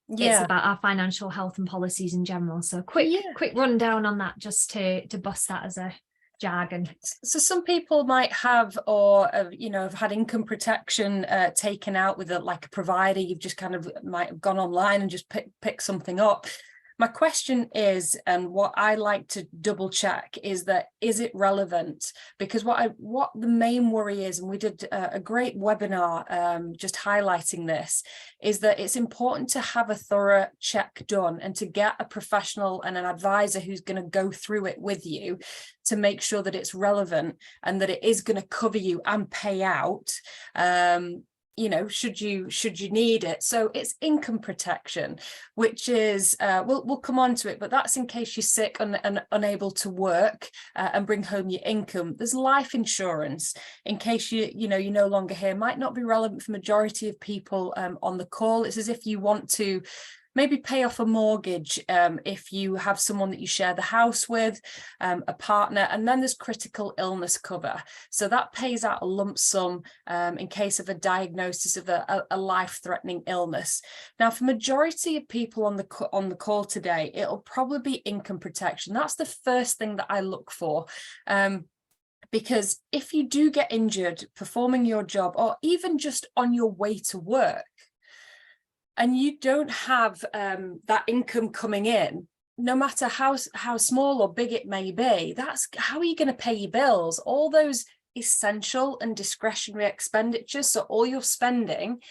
Yeah. It's about our financial health and policies in general. So quick rundown on that, just to bust that as a jargon. So some people might have, or have had income protection taken out with like a provider. You've just kind of might have gone online and just pick something up. My question is, and what I like to double check is that, is it relevant? Because what the main worry is, and we did a great webinar just highlighting this, is that it's important to have a thorough check done and to get a professional and an advisor who's going to go through it with you to make sure that it's relevant and that it is going to cover you and pay out. Should you need it. So it's income protection, which is we'll come on to it, but that's in case you're sick and unable to work and bring home your income. There's life insurance in case you're no longer here. Might not be relevant for majority of people on the call. It's as if you want to maybe pay off a mortgage if you have someone that you share the house with, a partner, and then there's critical illness cover. So that pays out a lump sum in case of a diagnosis of a life-threatening illness. Now, for majority of people on the call today, it'll probably be income protection. That's the first thing that I look for. Because if you do get injured performing your job, or even just on your way to work, and you don't have that income coming in, no matter how small or big it may be, that's how are you going to pay your bills? All those essential and discretionary expenditures, so all your spending,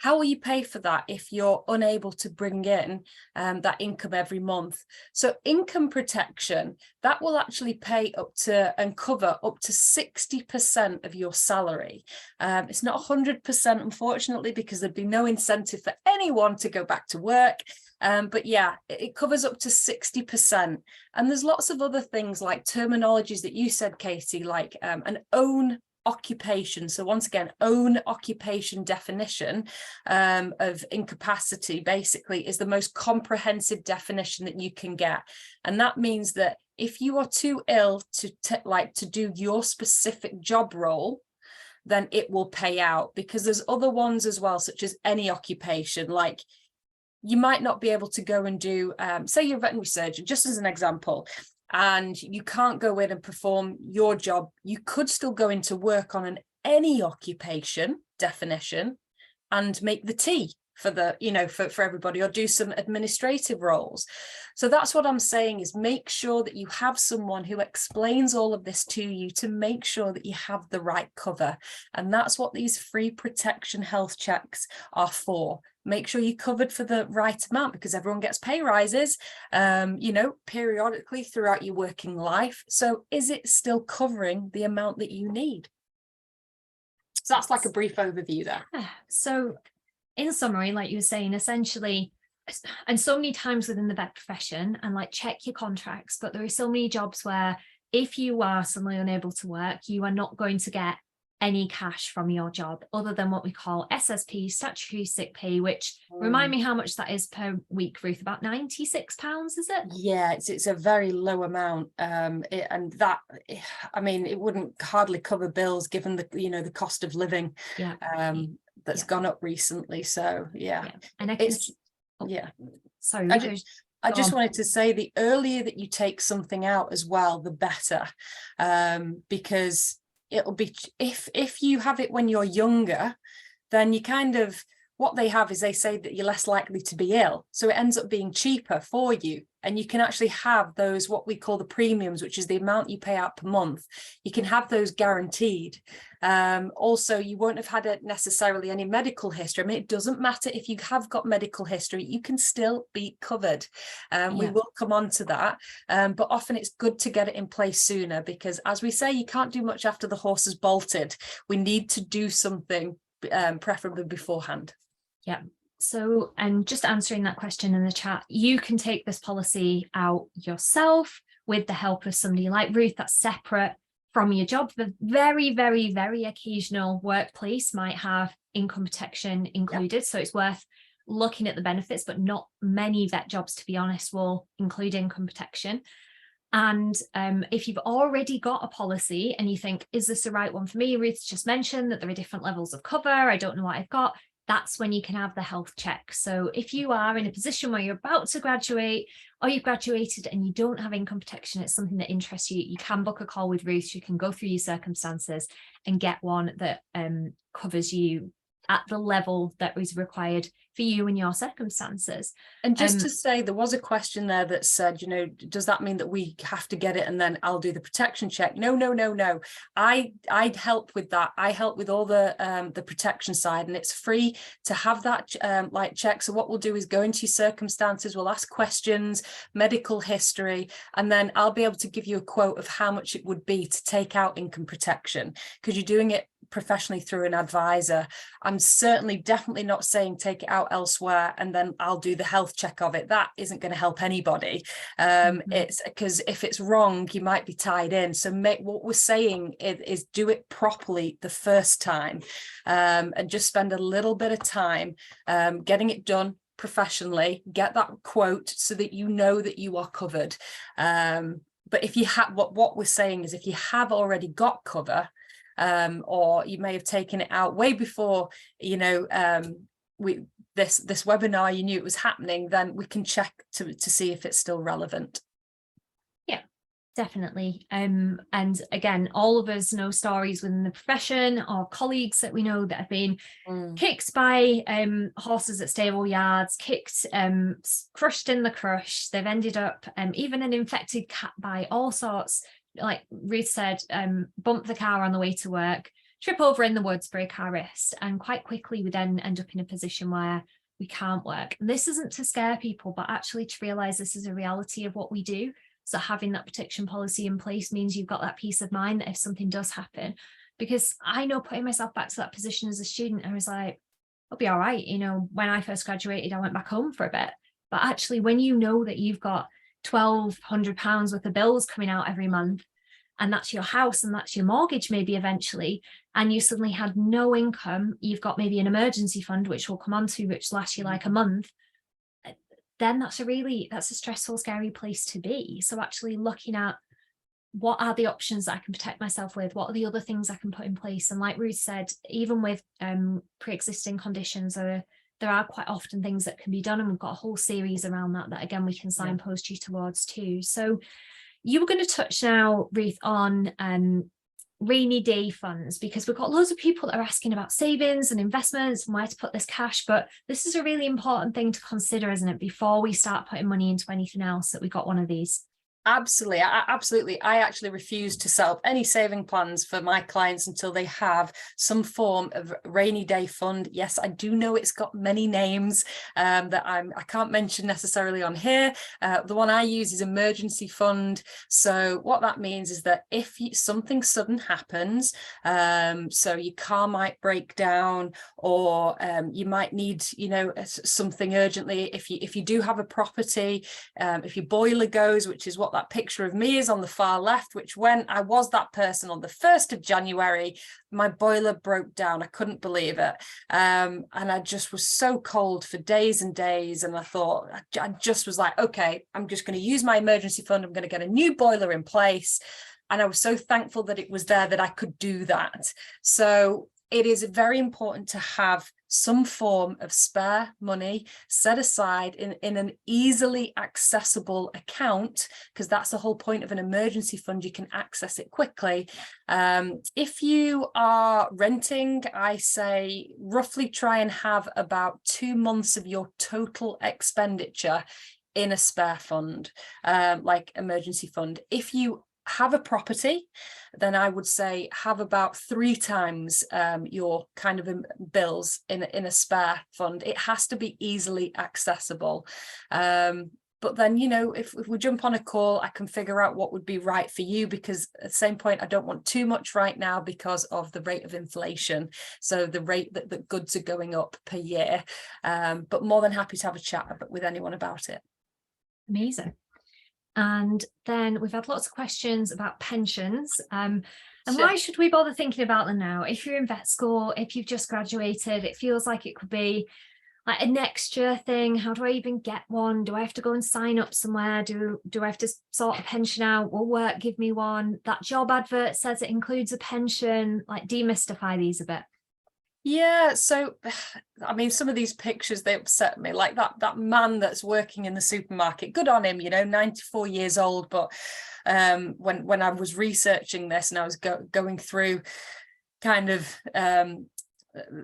how will you pay for that if you're unable to bring in that income every month? So income protection, that will actually pay up to and cover up to 60% of your salary. It's not 100%, unfortunately, because there'd be no incentive for anyone to go back to work. But yeah, it covers up to 60%. And there's lots of other things like terminologies that you said, Katie, like an own occupation. So once again, own occupation definition of incapacity basically is the most comprehensive definition that you can get. And that means that if you are too ill to do your specific job role, then it will pay out, because there's other ones as well, such as any occupation. Like you might not be able to go and do, say you're a veterinary surgeon, just as an example, and you can't go in and perform your job. You could still go into work on any occupation definition and make the tea for the, you know, for everybody, or do some administrative roles. So that's what I'm saying, is make sure that you have someone who explains all of this to you, to make sure that you have the right cover. And that's what these free protection health checks are for. Make sure you're covered for the right amount, because everyone gets pay rises, you know, periodically throughout your working life. So is it still covering the amount that you need? So that's like a brief overview there. So in summary, like you were saying, essentially, and so many times within the vet profession, and like, check your contracts, but there are so many jobs where if you are suddenly unable to work, you are not going to get any cash from your job other than what we call SSP, statutory sick pay, which remind me how much that is per week, Ruth. About £96, is it? Yeah, it's a very low amount, and that, I mean, it wouldn't hardly cover bills given the, you know, the cost of living that's gone up recently. So yeah. And I can, sorry, I just wanted to say, the earlier that you take something out as well, the better, because it'll be, if you have it when you're younger, then you kind of, what they have is they say that you're less likely to be ill. So it ends up being cheaper for you. And you can actually have those, what we call the premiums, which is the amount you pay out per month. You can have those guaranteed. Also, you won't have had necessarily any medical history. I mean, it doesn't matter if you have got medical history, you can still be covered. We will come on to that. But often it's good to get it in place sooner, because as we say, you can't do much after the horse has bolted. We need to do something preferably beforehand. Yeah. So, and just answering that question in the chat, you can take this policy out yourself with the help of somebody like Ruth. That's separate from your job. The very, very, very occasional workplace might have income protection included. So it's worth looking at the benefits, but not many vet jobs, to be honest, will include income protection. And if you've already got a policy and you think, is this the right one for me? Ruth's just mentioned that there are different levels of cover. I don't know what I've got. That's when you can have the health check. So if you are in a position where you're about to graduate, or you've graduated and you don't have income protection, it's something that interests you, you can book a call with Ruth. You can go through your circumstances and get one that covers you at the level that is required for you and your circumstances. And just to say, there was a question there that said, you know, does that mean that we have to get it and then I'll do the protection check? No. I'd help with that. I help with all the protection side, and it's free to have that like check. So what we'll do is go into your circumstances, we'll ask questions, medical history, and then I'll be able to give you a quote of how much it would be to take out income protection, because you're doing it professionally through an advisor. I'm certainly definitely not saying take it out elsewhere and then I'll do the health check of it. That isn't going to help anybody. It's because if it's wrong, you might be tied in. So what we're saying is do it properly the first time, and just spend a little bit of time getting it done professionally. Get that quote so that you know that you are covered. But if you have, what we're saying is, if you have already got cover, or you may have taken it out way before, you know, this webinar, you knew it was happening, then we can check to see if it's still relevant. Yeah, definitely. And again, all of us know stories within the profession or colleagues that we know that have been kicked by horses at stable yards, kicked, crushed in the crush. They've ended up even an infected cat by all sorts. Like Ruth said, bump the car on the way to work, trip over in the woods, break our wrist, and quite quickly we then end up in a position where we can't work. And this isn't to scare people, but actually to realize this is a reality of what we do. So having that protection policy in place means you've got that peace of mind that if something does happen, because I know, putting myself back to that position as a student, I was like, I'll be all right. You know, when I first graduated, I went back home for a bit. But actually, when you know that you've got £1,200 worth of bills coming out every month, and that's your house and that's your mortgage maybe eventually, and you suddenly had no income, you've got maybe an emergency fund, which we'll come on to, which lasts you like a month, then that's a stressful, scary place to be. So actually looking at what are the options that I can protect myself with, what are the other things I can put in place. And like Ruth said, even with pre-existing conditions, there are quite often things that can be done, and we've got a whole series around that again we can signpost you towards too. So you were going to touch now, Ruth, on rainy day funds, because we've got loads of people that are asking about savings and investments and where to put this cash, but this is a really important thing to consider, isn't it, before we start putting money into anything else, that we got one of these. Absolutely. Absolutely. I actually refuse to set up any saving plans for my clients until they have some form of rainy day fund. Yes, I do know it's got many names that I can't mention necessarily on here. The one I use is emergency fund. So what that means is that if something sudden happens, so your car might break down, or you might need, something urgently. If you do have a property, if your boiler goes, which is what that picture of me is on the far left, which when I was that person on the 1st of January, my boiler broke down. I couldn't believe it. And I just was so cold for days and days. And I thought, I just was like, okay, I'm just going to use my emergency fund. I'm going to get a new boiler in place. And I was so thankful that it was there that I could do that. So it is very important to have some form of spare money set aside in an easily accessible account, because that's the whole point of an emergency fund. You can access it quickly. If you are renting, I say roughly try and have about 2 months of your total expenditure in a spare fund, like emergency fund. If you have a property, then I would say have about 3 times your kind of bills in a spare fund. It has to be easily accessible. But then, if we jump on a call, I can figure out what would be right for you, because at the same point, I don't want too much right now because of the rate of inflation. So the rate that goods are going up per year. But more than happy to have a chat with anyone about it. Amazing. And then we've had lots of questions about pensions. And why should we bother thinking about them now? If you're in vet school, if you've just graduated, it feels like it could be like a next year thing. How do I even get one? Do I have to go and sign up somewhere? Do I have to sort a pension out? Will work give me one? That job advert says it includes a pension. Like, demystify these a bit. Yeah, so I mean, some of these pictures, they upset me, like that man that's working in the supermarket. Good on him, 94 years old. But when I was researching this and I was going through kind of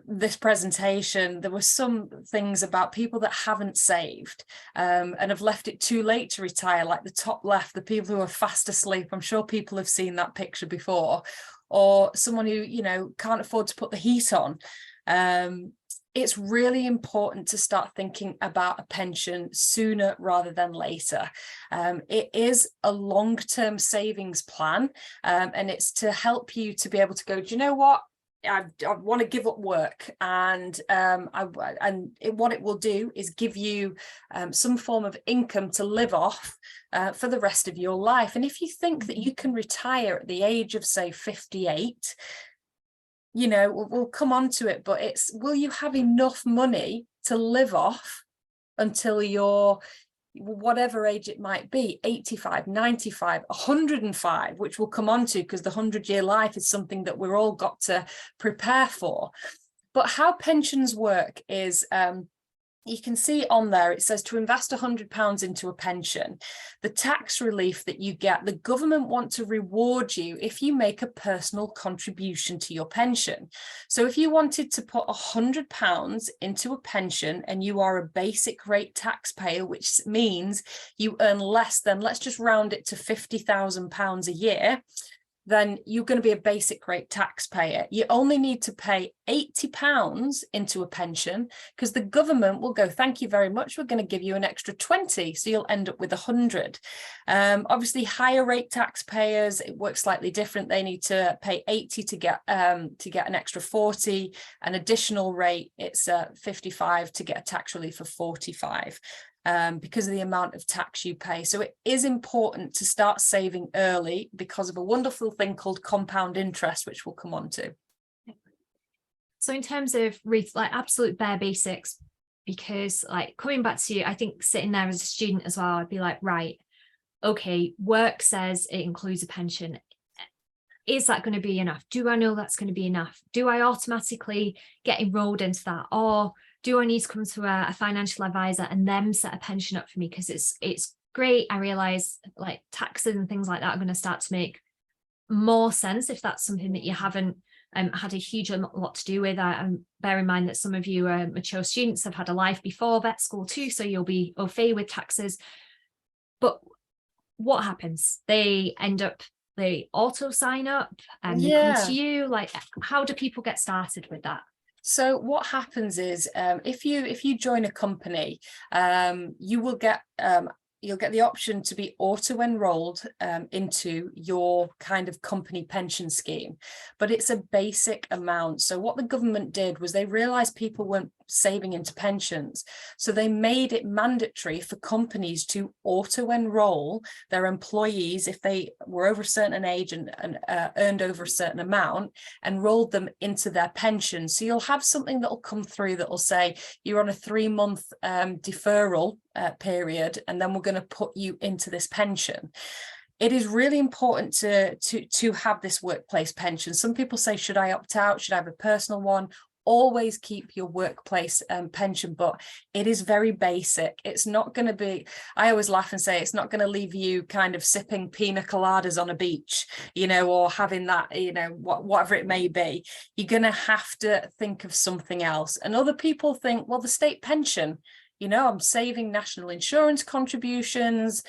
this presentation, there were some things about people that haven't saved and have left it too late to retire, like the top left, the people who are fast asleep. I'm sure people have seen that picture before. Or someone who, can't afford to put the heat on. It's really important to start thinking about a pension sooner rather than later. It is a long-term savings plan, and it's to help you to be able to go, do you know what? I want to give up work, and what it will do is give you some form of income to live off for the rest of your life. And if you think that you can retire at the age of, say, 58, we'll come on to it, but it's, will you have enough money to live off until you're whatever age it might be, 85, 95, 105, which we'll come on to, because the 100-year life is something that we're all got to prepare for. But how pensions work is, you can see on there, it says to invest £100 into a pension. The tax relief that you get, the government want to reward you if you make a personal contribution to your pension. So if you wanted to put £100 into a pension and you are a basic rate taxpayer, which means you earn less than, let's just round it to £50,000 a year, then you're going to be a basic rate taxpayer. You only need to pay £80 into a pension, because the government will go, thank you very much, we're going to give you an extra 20, so you'll end up with 100. Obviously, higher rate taxpayers, it works slightly different. They need to pay 80 to get an extra 40. An additional rate, it's 55 to get a tax relief of 45. Because of the amount of tax you pay. So it is important to start saving early because of a wonderful thing called compound interest, which we'll come on to. So in terms of like absolute bare basics, because like coming back to you, I think sitting there as a student as well, I'd be like, right, okay, work says it includes a pension. Is that going to be enough? Do I know that's going to be enough? Do I automatically get enrolled into that? Or do I need to come to a financial advisor and them set a pension up for me? Because it's great. I realize like taxes and things like that are going to start to make more sense if that's something that you haven't had a huge lot to do with. Bear in mind that some of you are mature students, have had a life before vet school too, so you'll be au fait with taxes. But what happens? They auto sign up and they come to you. Like, how do people get started with that? So what happens is, if you join a company, you will get you'll get the option to be auto-enrolled into your kind of company pension scheme, but it's a basic amount. So what the government did was they realized people weren't saving into pensions, so they made it mandatory for companies to auto-enroll their employees if they were over a certain age and earned over a certain amount, enrolled them into their pension. So you'll have something that will come through that will say you're on a 3-month deferral period, and then we're going to put you into this pension. It is really important to have this workplace pension. Some people say, should I opt out? Should I have a personal one? Always keep your workplace pension, but it is very basic. It's not going to be, I always laugh and say, it's not going to leave you kind of sipping pina coladas on a beach, you know, or having that, you know, whatever it may be. You're going to have to think of something else. And other people think, well, the state pension, you know, I'm saving national insurance contributions.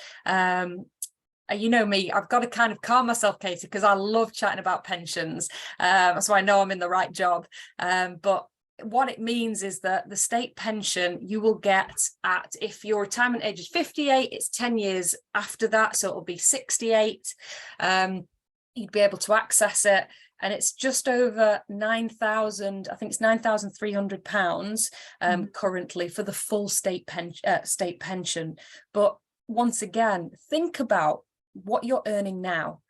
You know me, I've got to kind of calm myself, Katie, because I love chatting about pensions. So I know I'm in the right job. But what it means is that the state pension you will get at, if your retirement age is 58, it's 10 years after that. So it'll be 68. You'd be able to access it. And it's just over 9,000, I think it's £9,300 currently for the full state pension. But once again, think about what you're earning now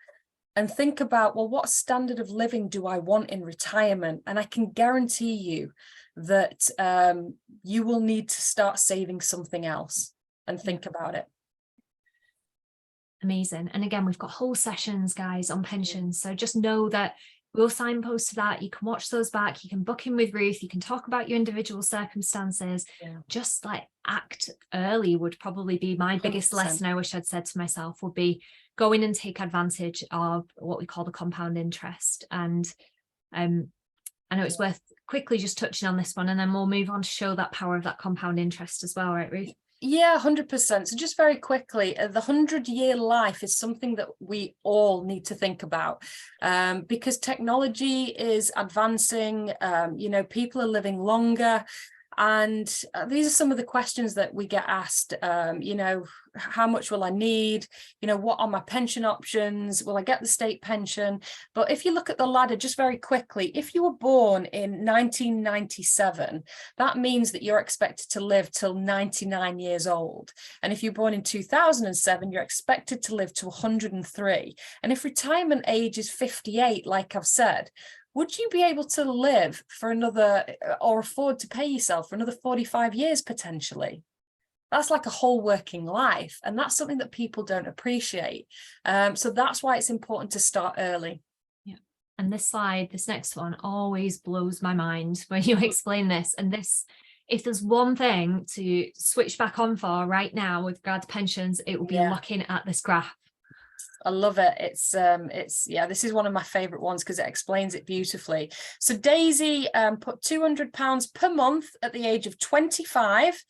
and think about, well, what standard of living do I want in retirement? And I can guarantee you that you will need to start saving something else and think about it. Amazing. And again, we've got whole sessions, guys, on pensions. So just know that we'll signpost to that. You can watch those back. You can book in with Ruth. You can talk about your individual circumstances. Just like act early would probably be my biggest 100%. Lesson I wish I'd said to myself, would be go in and take advantage of what we call the compound interest. And I know it's worth quickly just touching on this one, and then we'll move on to show that power of that compound interest as well, right, Ruth? Yeah, 100%. So just very quickly, the 100-year life is something that we all need to think about, because technology is advancing, you know, people are living longer. And these are some of the questions that we get asked, you know, how much will I need? You know, what are my pension options? Will I get the state pension? But if you look at the ladder just very quickly, if you were born in 1997, that means that you're expected to live till 99 years old. And if you're born in 2007, you're expected to live to 103. And if retirement age is 58, like I've said, would you be able to live for another, or afford to pay yourself for another 45 years potentially? That's like a whole working life. And that's something that people don't appreciate. So that's why it's important to start early. Yeah. And this slide, this next one, always blows my mind when you explain this. And this, if there's one thing to switch back on for right now with regards to pensions, it will be looking at this graph. I love it. It's this is one of my favorite ones because it explains it beautifully. So Daisy put £200 per month at the age of 25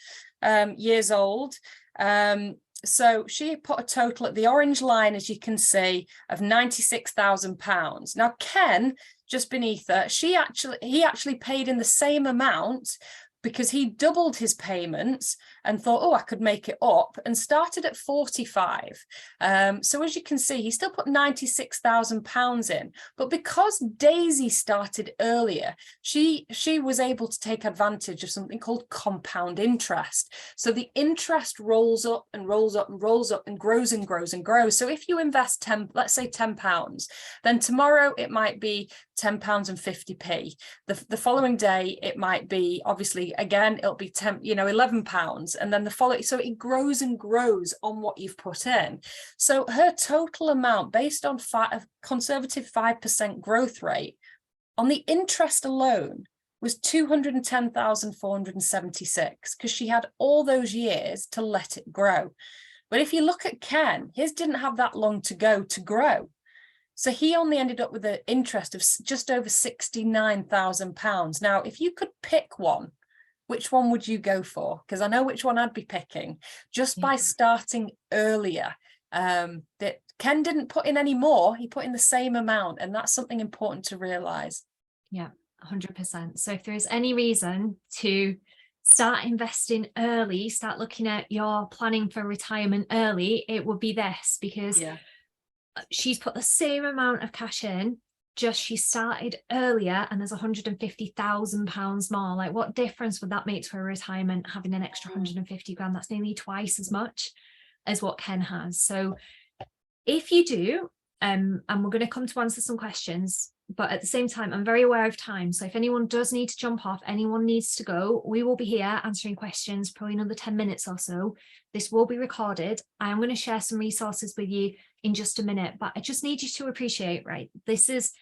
years old. So she put a total at the orange line, as you can see, of £96,000. Now Ken, just beneath her, he actually paid in the same amount, because he doubled his payments and thought, oh, I could make it up, and started at 45. So as you can see, he still put £96,000 in. But because Daisy started earlier, she was able to take advantage of something called compound interest. So the interest rolls up and rolls up and rolls up and grows and grows and grows. So if you invest let's say £10, then tomorrow it might be £10.50. The following day it might be, obviously, again, it'll be £11, and then the following, so it grows and grows on what you've put in. So her total amount, based on a conservative 5% growth rate on the interest alone, was 210,476, because she had all those years to let it grow. But if you look at Ken, his didn't have that long to go to grow. So he only ended up with an interest of just over £69,000. Now, if you could pick one, which one would you go for? Because I know which one I'd be picking, just by starting earlier. That Ken didn't put in any more, he put in the same amount, and that's something important to realize. Yeah, 100%. So if there is any reason to start investing early, start looking at your planning for retirement early, it would be this, because she's put the same amount of cash in, just she started earlier, and there's £150,000 more. Like, what difference would that make to her retirement, having an extra 150 grand? That's nearly twice as much as what Ken has. So if you do, and we're going to come to answer some questions, but at the same time, I'm very aware of time. So if anyone does need to jump off, anyone needs to go, we will be here answering questions, probably another 10 minutes or so. This will be recorded. I am going to share some resources with you in just a minute, but I just need you to appreciate, right? This is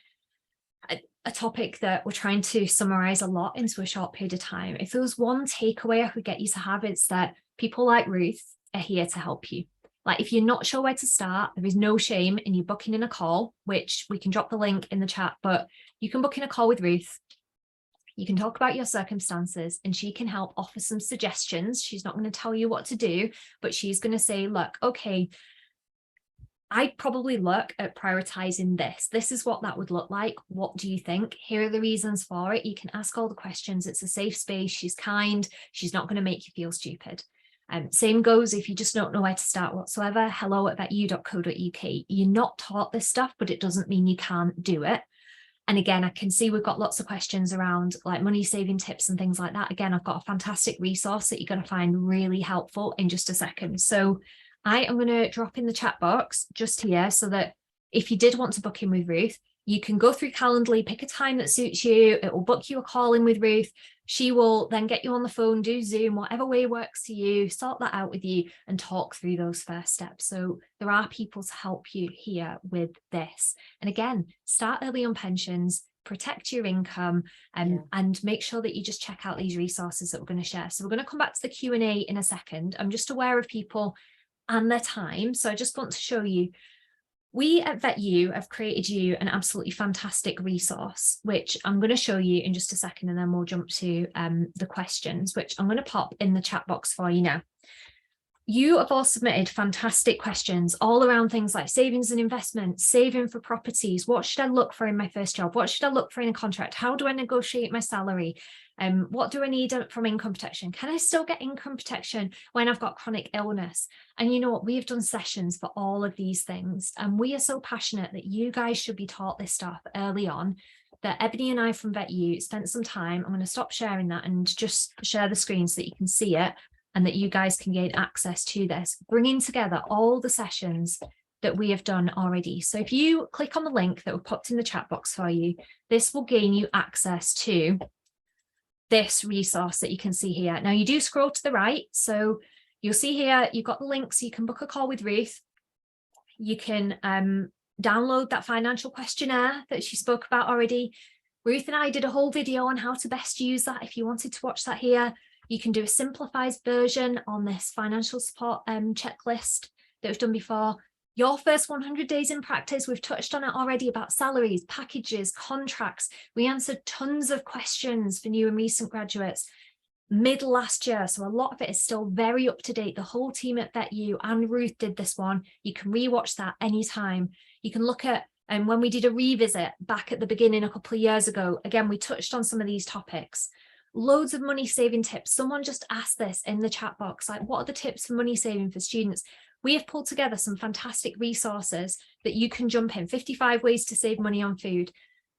a topic that we're trying to summarize a lot into a short period of time. If there was one takeaway I could get you to have, it's that people like Ruth are here to help you. Like, if you're not sure where to start, there is no shame in you booking in a call, which we can drop the link in the chat, but you can book in a call with Ruth. You can talk about your circumstances, and she can help offer some suggestions. She's not going to tell you what to do, but she's going to say, look, okay, I'd probably look at prioritizing this. This is what that would look like. What do you think? Here are the reasons for it. You can ask all the questions. It's a safe space. She's kind. She's not going to make you feel stupid. Same goes if you just don't know where to start whatsoever. hello@vetyou.co.uk. You're not taught this stuff, but it doesn't mean you can't do it. And again, I can see we've got lots of questions around like money saving tips and things like that. Again, I've got a fantastic resource that you're going to find really helpful in just a second. So I am going to drop in the chat box just here, so that if you did want to book in with Ruth, you can go through Calendly, pick a time that suits you. It will book you a call in with Ruth. She will then get you on the phone, do Zoom, whatever way works for you, sort that out with you and talk through those first steps. So there are people to help you here with this. And again, start early on pensions, protect your income, and make sure that you just check out these resources that we're going to share. So we're going to come back to the Q&A in a second. I'm just aware of people and their time. So I just want to show you, we at VetYOU have created you an absolutely fantastic resource, which I'm going to show you in just a second, and then we'll jump to the questions, which I'm going to pop in the chat box for you now. You have all submitted fantastic questions all around things like savings and investments, saving for properties. What should I look for in my first job? What should I look for in a contract? How do I negotiate my salary? What do I need from income protection? Can I still get income protection when I've got chronic illness? And you know what? We have done sessions for all of these things. And we are so passionate that you guys should be taught this stuff early on, that Ebony and I from VetYOU spent some time. I'm going to stop sharing that and just share the screen so that you can see it, and that you guys can gain access to this, bringing together all the sessions that we have done already. So if you click on the link that we popped in the chat box for you, this will gain you access to this resource that you can see here. Now you do scroll to the right, so you'll see here, you've got the link, so you can book a call with Ruth. You can download that financial questionnaire that she spoke about already. Ruth and I did a whole video on how to best use that. If you wanted to watch that here, you can do a simplified version on this financial support checklist that we've done before. Your first 100 days in practice, we've touched on it already about salaries, packages, contracts. We answered tons of questions for new and recent graduates mid last year. So a lot of it is still very up to date. The whole team at VetYOU and Ruth did this one. You can rewatch that anytime. You can look at, and when we did a revisit back at the beginning a couple of years ago, again, we touched on some of these topics. Loads of money saving tips. Someone just asked this in the chat box, like, what are the tips for money saving for students? We have pulled together some fantastic resources that you can jump in. 55 ways to save money on food.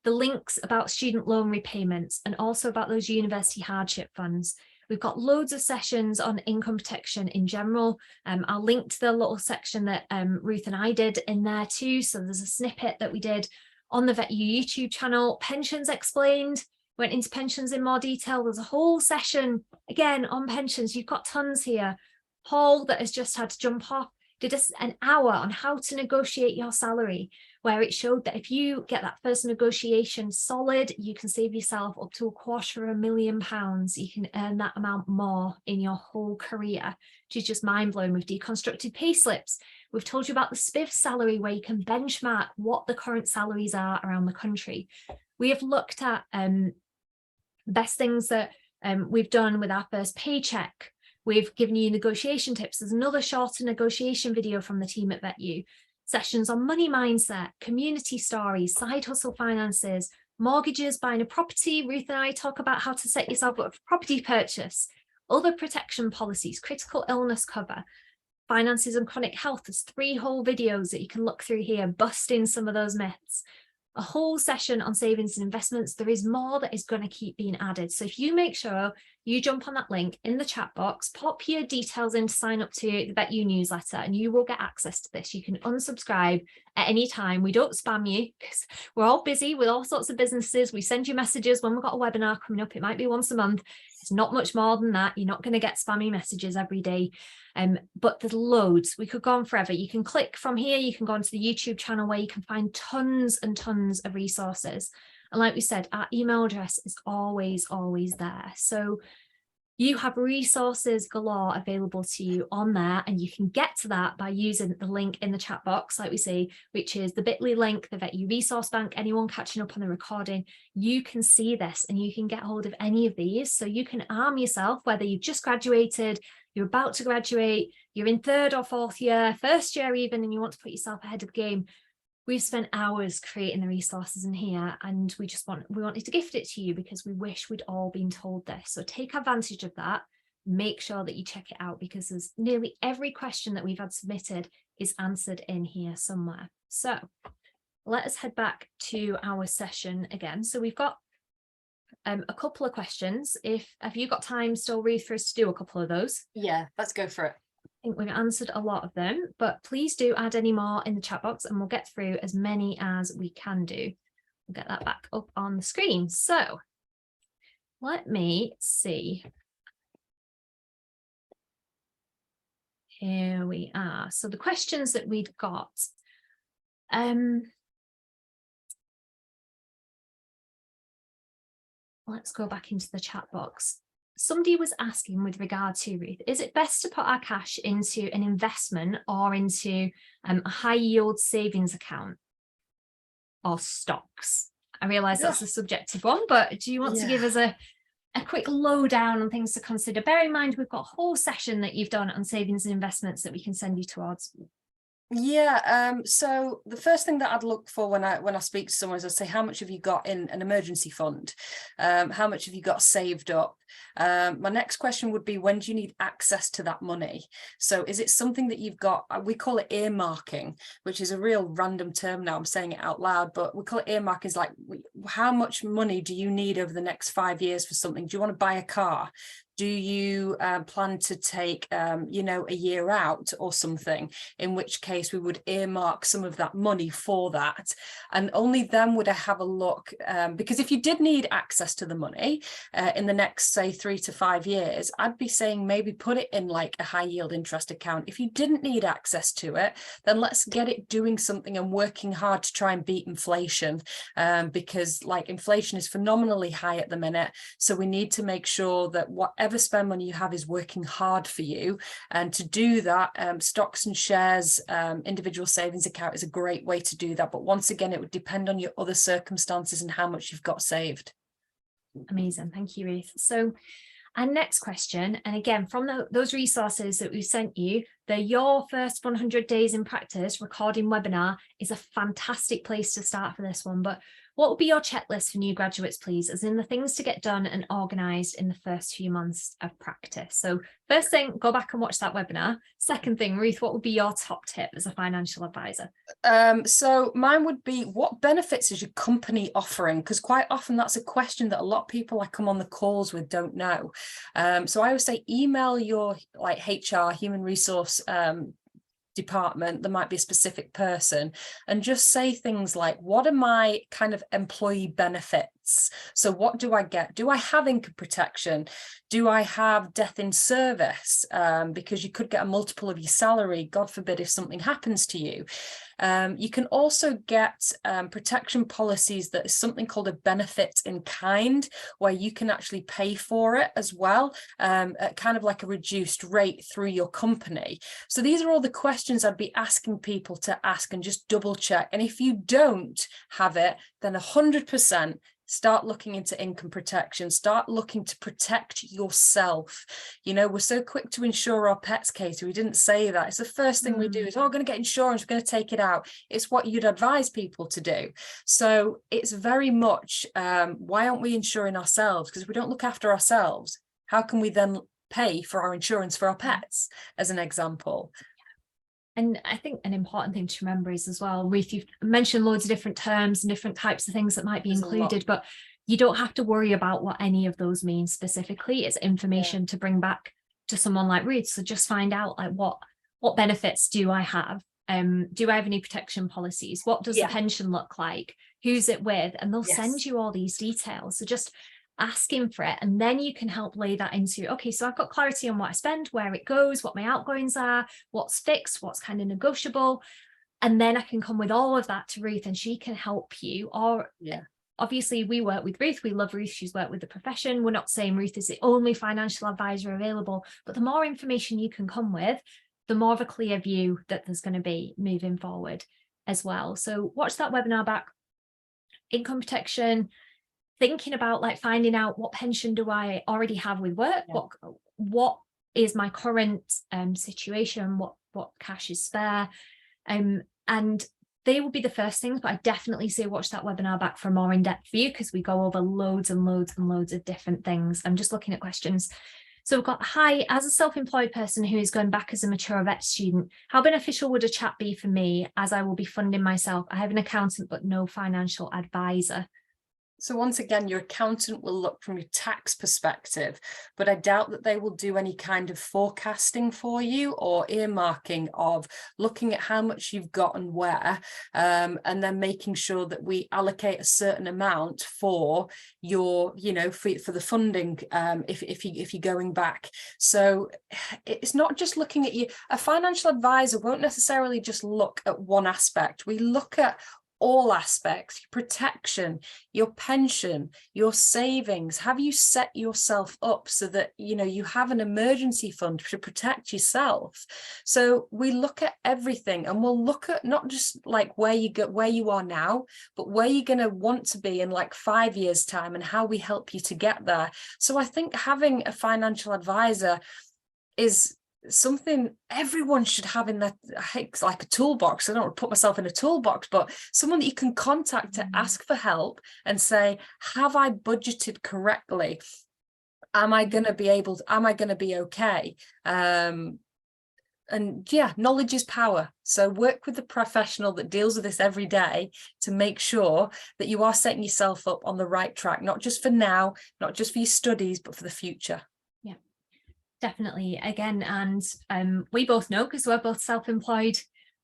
The links about student loan repayments, and also about those university hardship funds. We've got loads of sessions on income protection in general. I'll link to the little section that Ruth and I did in there too. So there's a snippet that we did on the VetYOU YouTube channel. Pensions explained. Went into pensions in more detail. There's a whole session again on pensions. You've got tons here. Paul, that has just had to jump off, did an hour on how to negotiate your salary, where it showed that if you get that first negotiation solid, you can save yourself up to £250,000. You can earn that amount more in your whole career, which is just mind blowing. We've deconstructed pay slips. We've told you about the SPIV salary, where you can benchmark what the current salaries are around the country. We have looked at best things that we've done with our first paycheck. We've given you negotiation tips. There's another shorter negotiation video from the team at VetYOU. Sessions on money mindset, community stories, side hustle finances, mortgages, buying a property. Ruth and I talk about how to set yourself up for property purchase, other protection policies, critical illness cover, finances and chronic health. There's 3 whole videos that you can look through here, busting some of those myths. A whole session on savings and investments. There is more that is going to keep being added. So if you make sure you jump on that link in the chat box, pop your details in to sign up to the VetYOU newsletter, and you will get access to this. You can unsubscribe at any time. We don't spam you because we're all busy with all sorts of businesses. We send you messages when we've got a webinar coming up. It might be once a month. It's not much more than that. You're not going to get spammy messages every day. But there's loads. We could go on forever. You can click from here. You can go onto the YouTube channel where you can find tons and tons of resources. And like we said, our email address is always there. So you have resources galore available to you on there, and you can get to that by using the link in the chat box, like we say, which is the bit.ly link, the VetYOU resource bank. Anyone catching up on the recording, you can see this and you can get hold of any of these. So you can arm yourself, whether you've just graduated, you're about to graduate, you're in 3rd or 4th year, 1st year even, and you want to put yourself ahead of the game. We've spent hours creating the resources in here, and we wanted to gift it to you because we wish we'd all been told this. So take advantage of that. Make sure that you check it out, because there's nearly every question that we've had submitted is answered in here somewhere. So let us head back to our session again. So we've got a couple of questions. Have you got time still, Ruth, for us to do a couple of those? Yeah, let's go for it. I think we've answered a lot of them, but please do add any more in the chat box and we'll get through as many as we can do. We'll get that back up on the screen. So let me see. Here we are. So the questions that we'd got. Let's go back into the chat box. Somebody was asking with regard to, Ruth, is it best to put our cash into an investment or into a high yield savings account or stocks? I realise that's a subjective one, but do you want to give us a quick lowdown on things to consider? Bear in mind, we've got a whole session that you've done on savings and investments that we can send you towards. Yeah, so the first thing that I'd look for when I speak to someone is I'd say, how much have you got in an emergency fund? How much have you got saved up? My next question would be, when do you need access to that money? So is it something that you've got, we call it earmarking, which is a real random term now, I'm saying it out loud, but we call it earmarking. Is like, how much money do you need over the next 5 years for something? Do you want to buy a car? Do you plan to take, a year out or something, in which case we would earmark some of that money for that. And only then would I have a look, because if you did need access to the money in the next, say, 3 to 5 years, I'd be saying maybe put it in like a high yield interest account. If you didn't need access to it, then let's get it doing something and working hard to try and beat inflation, because like inflation is phenomenally high at the minute. So we need to make sure that whatever spend money you have is working hard for you. And to do that, stocks and shares, individual savings account is a great way to do that. But once again, it would depend on your other circumstances and how much you've got saved. Amazing. Thank you, Ruth. So our next question, and again, from those resources that we've sent you, the Your First 100 Days in Practice recording webinar is a fantastic place to start for this one. But what would be your checklist for new graduates, please, as in the things to get done and organised in the first few months of practice? So first thing, go back and watch that webinar. Second thing, Ruth, what would be your top tip as a financial advisor? So mine would be, what benefits is your company offering? Because quite often that's a question that a lot of people I come on the calls with don't know. So I always say, email your like HR, human resource department, there might be a specific person, and just say things like, what are my kind of employee benefits? So what do I get? Do I have income protection? Do I have death in service? Because you could get a multiple of your salary, God forbid, if something happens to you. You can also get protection policies that is something called a benefit in kind, where you can actually pay for it as well, at kind of like a reduced rate through your company. So these are all the questions I'd be asking people to ask, and just double check. And if you don't have it, then 100% start looking into income protection, start looking to protect yourself. You know, we're so quick to insure our pets, Katie. We didn't say that. It's the first thing we do is, oh, we're going to get insurance, we're going to take it out. It's what you'd advise people to do. So it's very much, why aren't we insuring ourselves? Because if we don't look after ourselves, how can we then pay for our insurance for our pets, as an example? And I think an important thing to remember is as well, Ruth, you've mentioned loads of different terms and different types of things that might be included, but you don't have to worry about what any of those mean specifically. It's information to bring back to someone like Ruth. So just find out, like, what benefits do I have? Do I have any protection policies? What does the pension look like? Who's it with? And they'll send you all these details. So just asking for it, and then you can help lay that into, okay, so I've got clarity on what I spend, where it goes, what my outgoings are, what's fixed, what's kind of negotiable, and then I can come with all of that to Ruth and she can help you. Or obviously we work with Ruth, we love Ruth, she's worked with the profession. We're not saying Ruth is the only financial advisor available, but the more information you can come with, the more of a clear view that there's going to be moving forward as well. So watch that webinar back. Income protection, thinking about, like, finding out what pension do I already have with work, what is my current situation, what cash is spare, and they will be the first things. But I definitely say watch that webinar back for a more in-depth view, because we go over loads and loads and loads of different things. I'm just looking at questions. So we've got, hi, as a self-employed person who is going back as a mature vet student, how beneficial would a chat be for me, as I will be funding myself? I have an accountant but no financial advisor. So once again, your accountant will look from your tax perspective, but I doubt that they will do any kind of forecasting for you or earmarking of looking at how much you've got and where, and then making sure that we allocate a certain amount for your, you know, for the funding, if you're going back. So it's not just looking at you. A financial advisor won't necessarily just look at one aspect. We look at all aspects: your protection, your pension, your savings. Have you set yourself up so that, you know, you have an emergency fund to protect yourself? So we look at everything, and we'll look at not just like where you are now, but where you're going to want to be in like 5 years time, and how we help you to get there. So I think having a financial advisor is something everyone should have in their, it's like a toolbox. I don't want to put myself in a toolbox, but someone that you can contact to ask for help and say, have I budgeted correctly? Am I going to be okay? And yeah, knowledge is power. So work with the professional that deals with this every day to make sure that you are setting yourself up on the right track, not just for now, not just for your studies, but for the future. Definitely. Again, and we both know, because we're both self-employed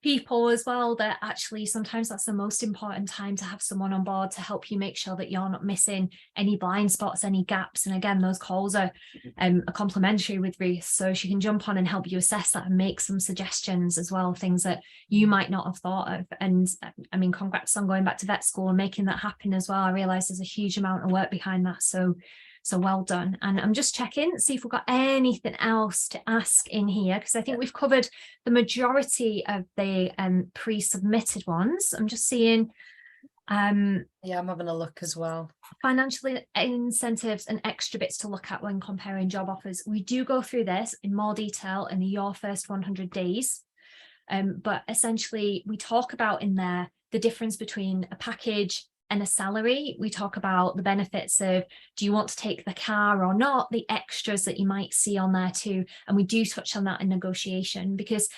people as well, that actually sometimes that's the most important time to have someone on board to help you make sure that you're not missing any blind spots, any gaps. And again, those calls are complimentary with Ruth, so she can jump on and help you assess that and make some suggestions as well, things that you might not have thought of. And I mean, congrats on going back to vet school and making that happen as well. I realize there's a huge amount of work behind that, so well done. And I'm just checking, see if we've got anything else to ask in here, because I think we've covered the majority of the pre-submitted ones. I'm just seeing I'm having a look as well. Financial incentives and extra bits to look at when comparing job offers. We do go through this in more detail in the Your First 100 Days, but essentially we talk about in there the difference between a package and a salary. We talk about the benefits of, do you want to take the car or not, the extras that you might see on there too. And we do touch on that in negotiation, because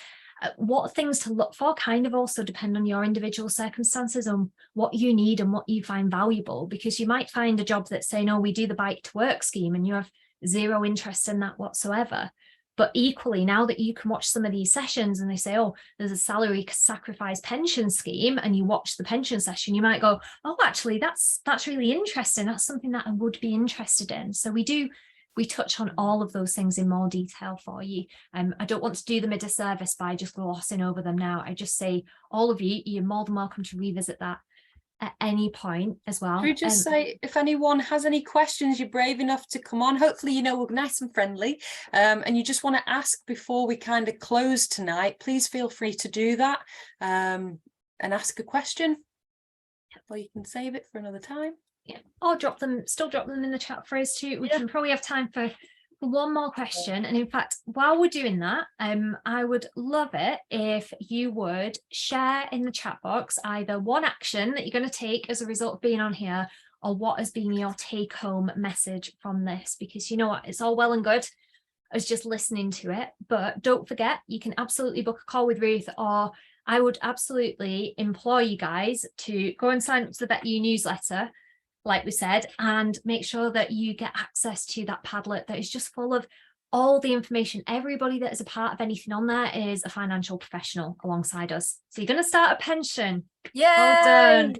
what things to look for kind of also depend on your individual circumstances, on what you need and what you find valuable. Because you might find a job that's saying, oh, we do the bike to work scheme, and you have zero interest in that whatsoever. But equally, now that you can watch some of these sessions and they say, oh, there's a salary sacrifice pension scheme, and you watch the pension session, you might go, oh, actually, that's really interesting. That's something that I would be interested in. So we do we touch on all of those things in more detail for you. I don't want to do them a disservice by just glossing over them now. I just say all of you, you're more than welcome to revisit that at any point as well. Should we just say, if anyone has any questions, you're brave enough to come on. Hopefully, you know, we're nice and friendly, and you just want to ask before we kind of close tonight, please feel free to do that, and ask a question, or you can save it for another time. Yeah, or still drop them in the chat for us too. We can probably have time for one more question. And in fact, while we're doing that, I would love it if you would share in the chat box either one action that you're going to take as a result of being on here, or what has been your take-home message from this. Because you know what, it's all well and good as just listening to it, but don't forget, you can absolutely book a call with Ruth, or I would absolutely implore you guys to go and sign up to the VetYOU newsletter, like we said, and make sure that you get access to that Padlet that is just full of all the information. Everybody that is a part of anything on there is a financial professional alongside us. So you're going to start a pension. Yeah, well done.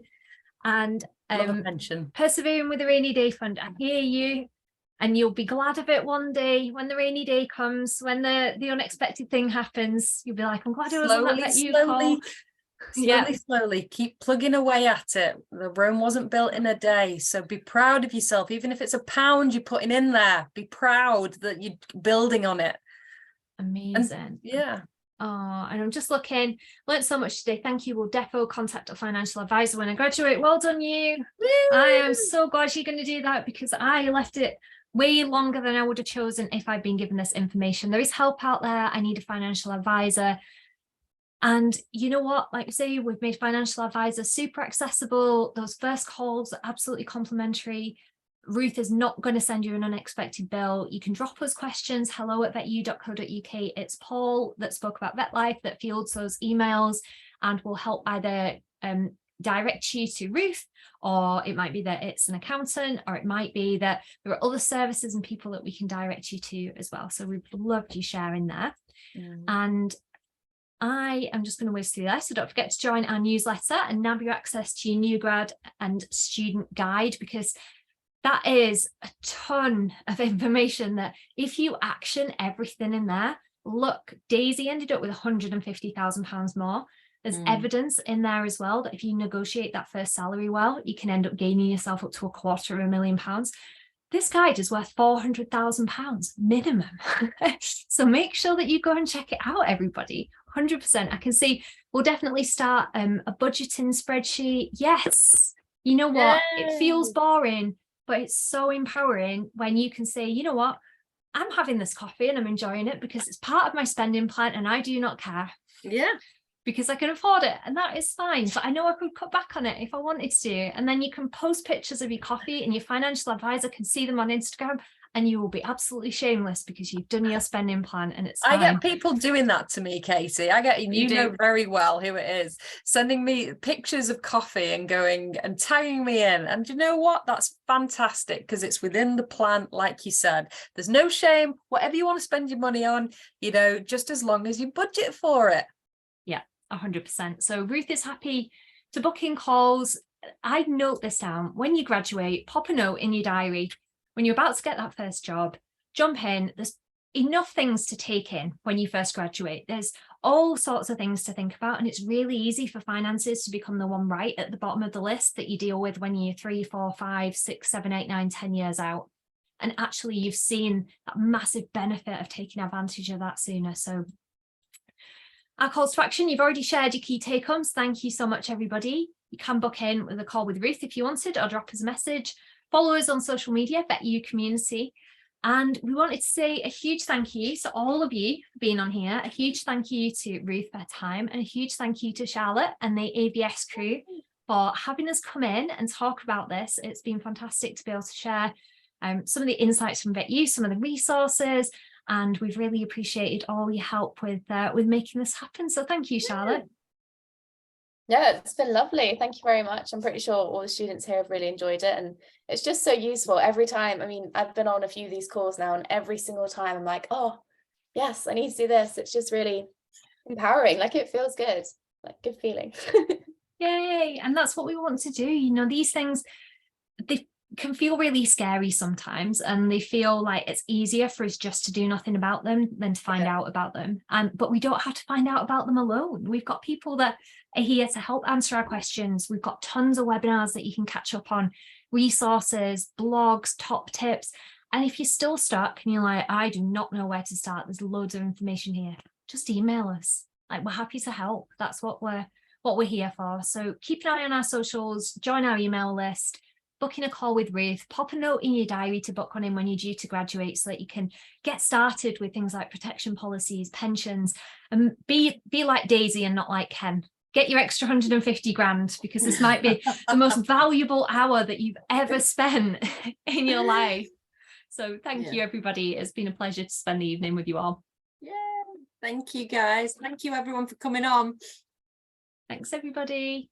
And love a pension. persevering with the rainy day fund. I hear you, and you'll be glad of it one day when the rainy day comes, when the unexpected thing happens. You'll be like, I'm glad I was on that VetYOU call. Slowly keep plugging away at it. The Rome wasn't built in a day, so be proud of yourself. Even if it's £1 you're putting in there, be proud that you're building on it. Amazing. And, yeah. Oh, and I'm just learned so much today. Thank you. We'll defo contact a financial advisor when I graduate. Well done, you. Woo! I am so glad you're going to do that, because I left it way longer than I would have chosen if I'd been given this information. There is help out there. I need a financial advisor. And you know what, like I say, we've made financial advisors super accessible. Those first calls are absolutely complimentary. Ruth is not going to send you an unexpected bill. You can drop us questions, hello@vetyou.co.uk. It's Paul that spoke about VetLife that fields those emails and will help either direct you to Ruth, or it might be that it's an accountant, or it might be that there are other services and people that we can direct you to as well. So we'd love you sharing there. And I am just going to whiz through there. So don't forget to join our newsletter and nab your access to your new grad and student guide, because that is a ton of information that if you action everything in there, look, Daisy ended up with £150,000 more. There's evidence in there as well that if you negotiate that first salary well, you can end up gaining yourself up to £250,000. This guide is worth £400,000 minimum. So make sure that you go and check it out, everybody. 100%. I can see we'll definitely start a budgeting spreadsheet. Yes. You know what? It feels boring, but it's so empowering when you can say, you know what? I'm having this coffee and I'm enjoying it because it's part of my spending plan and I do not care. Yeah. Because I can afford it, and that is fine. But I know I could cut back on it if I wanted to. And then you can post pictures of your coffee and your financial advisor can see them on Instagram, and you will be absolutely shameless because you've done your spending plan and it's fine. I get people doing that to me, Katie. I get, you know very well who it is, sending me pictures of coffee and going and tagging me in. And you know what? That's fantastic because it's within the plan, like you said. There's no shame. Whatever you want to spend your money on, you know, just as long as you budget for it. Yeah. 100%. So Ruth is happy to book in calls. I'd note this down. When you graduate, pop a note in your diary. When you're about to get that first job, jump in. There's enough things to take in when you first graduate. There's all sorts of things to think about. And it's really easy for finances to become the one right at the bottom of the list that you deal with when you're 3, 4, 5, 6, 7, 8, 9, 10 years out. And actually you've seen that massive benefit of taking advantage of that sooner. So our calls to action, you've already shared your key take-homes. Thank you so much, everybody. You can book in with a call with Ruth if you wanted, or drop us a message. Follow us on social media, VetYOU Community. And we wanted to say a huge thank you to all of you for being on here. A huge thank you to Ruth for her time, and a huge thank you to Charlotte and the AVS crew for having us come in and talk about this. It's been fantastic to be able to share some of the insights from VetYOU, some of the resources, and we've really appreciated all your help with making this happen. So thank you, Charlotte. Yeah, it's been lovely. Thank you very much. I'm pretty sure all the students here have really enjoyed it, and it's just so useful every time. I mean, I've been on a few of these calls now, and every single time I'm like, oh, yes, I need to do this. It's just really empowering. Like, it feels good, like good feeling. Yay. And that's what we want to do. You know, these things, they can feel really scary sometimes, and they feel like it's easier for us just to do nothing about them than to find out about them. But we don't have to find out about them alone. We've got people that are here to help answer our questions. We've got tons of webinars that you can catch up on, resources, blogs, top tips. And if you're still stuck and you're like, I do not know where to start, there's loads of information here, just email us. Like, we're happy to help. That's what we're here for. So keep an eye on our socials, join our email list, booking a call with Ruth, pop a note in your diary to book one in when you're due to graduate so that you can get started with things like protection policies, pensions, and be like Daisy and not like Ken. Get your extra 150 grand, because this might be the most valuable hour that you've ever spent in your life. So thank you, everybody. It's been a pleasure to spend the evening with you all. Yeah, thank you, guys. Thank you, everyone, for coming on. Thanks, everybody.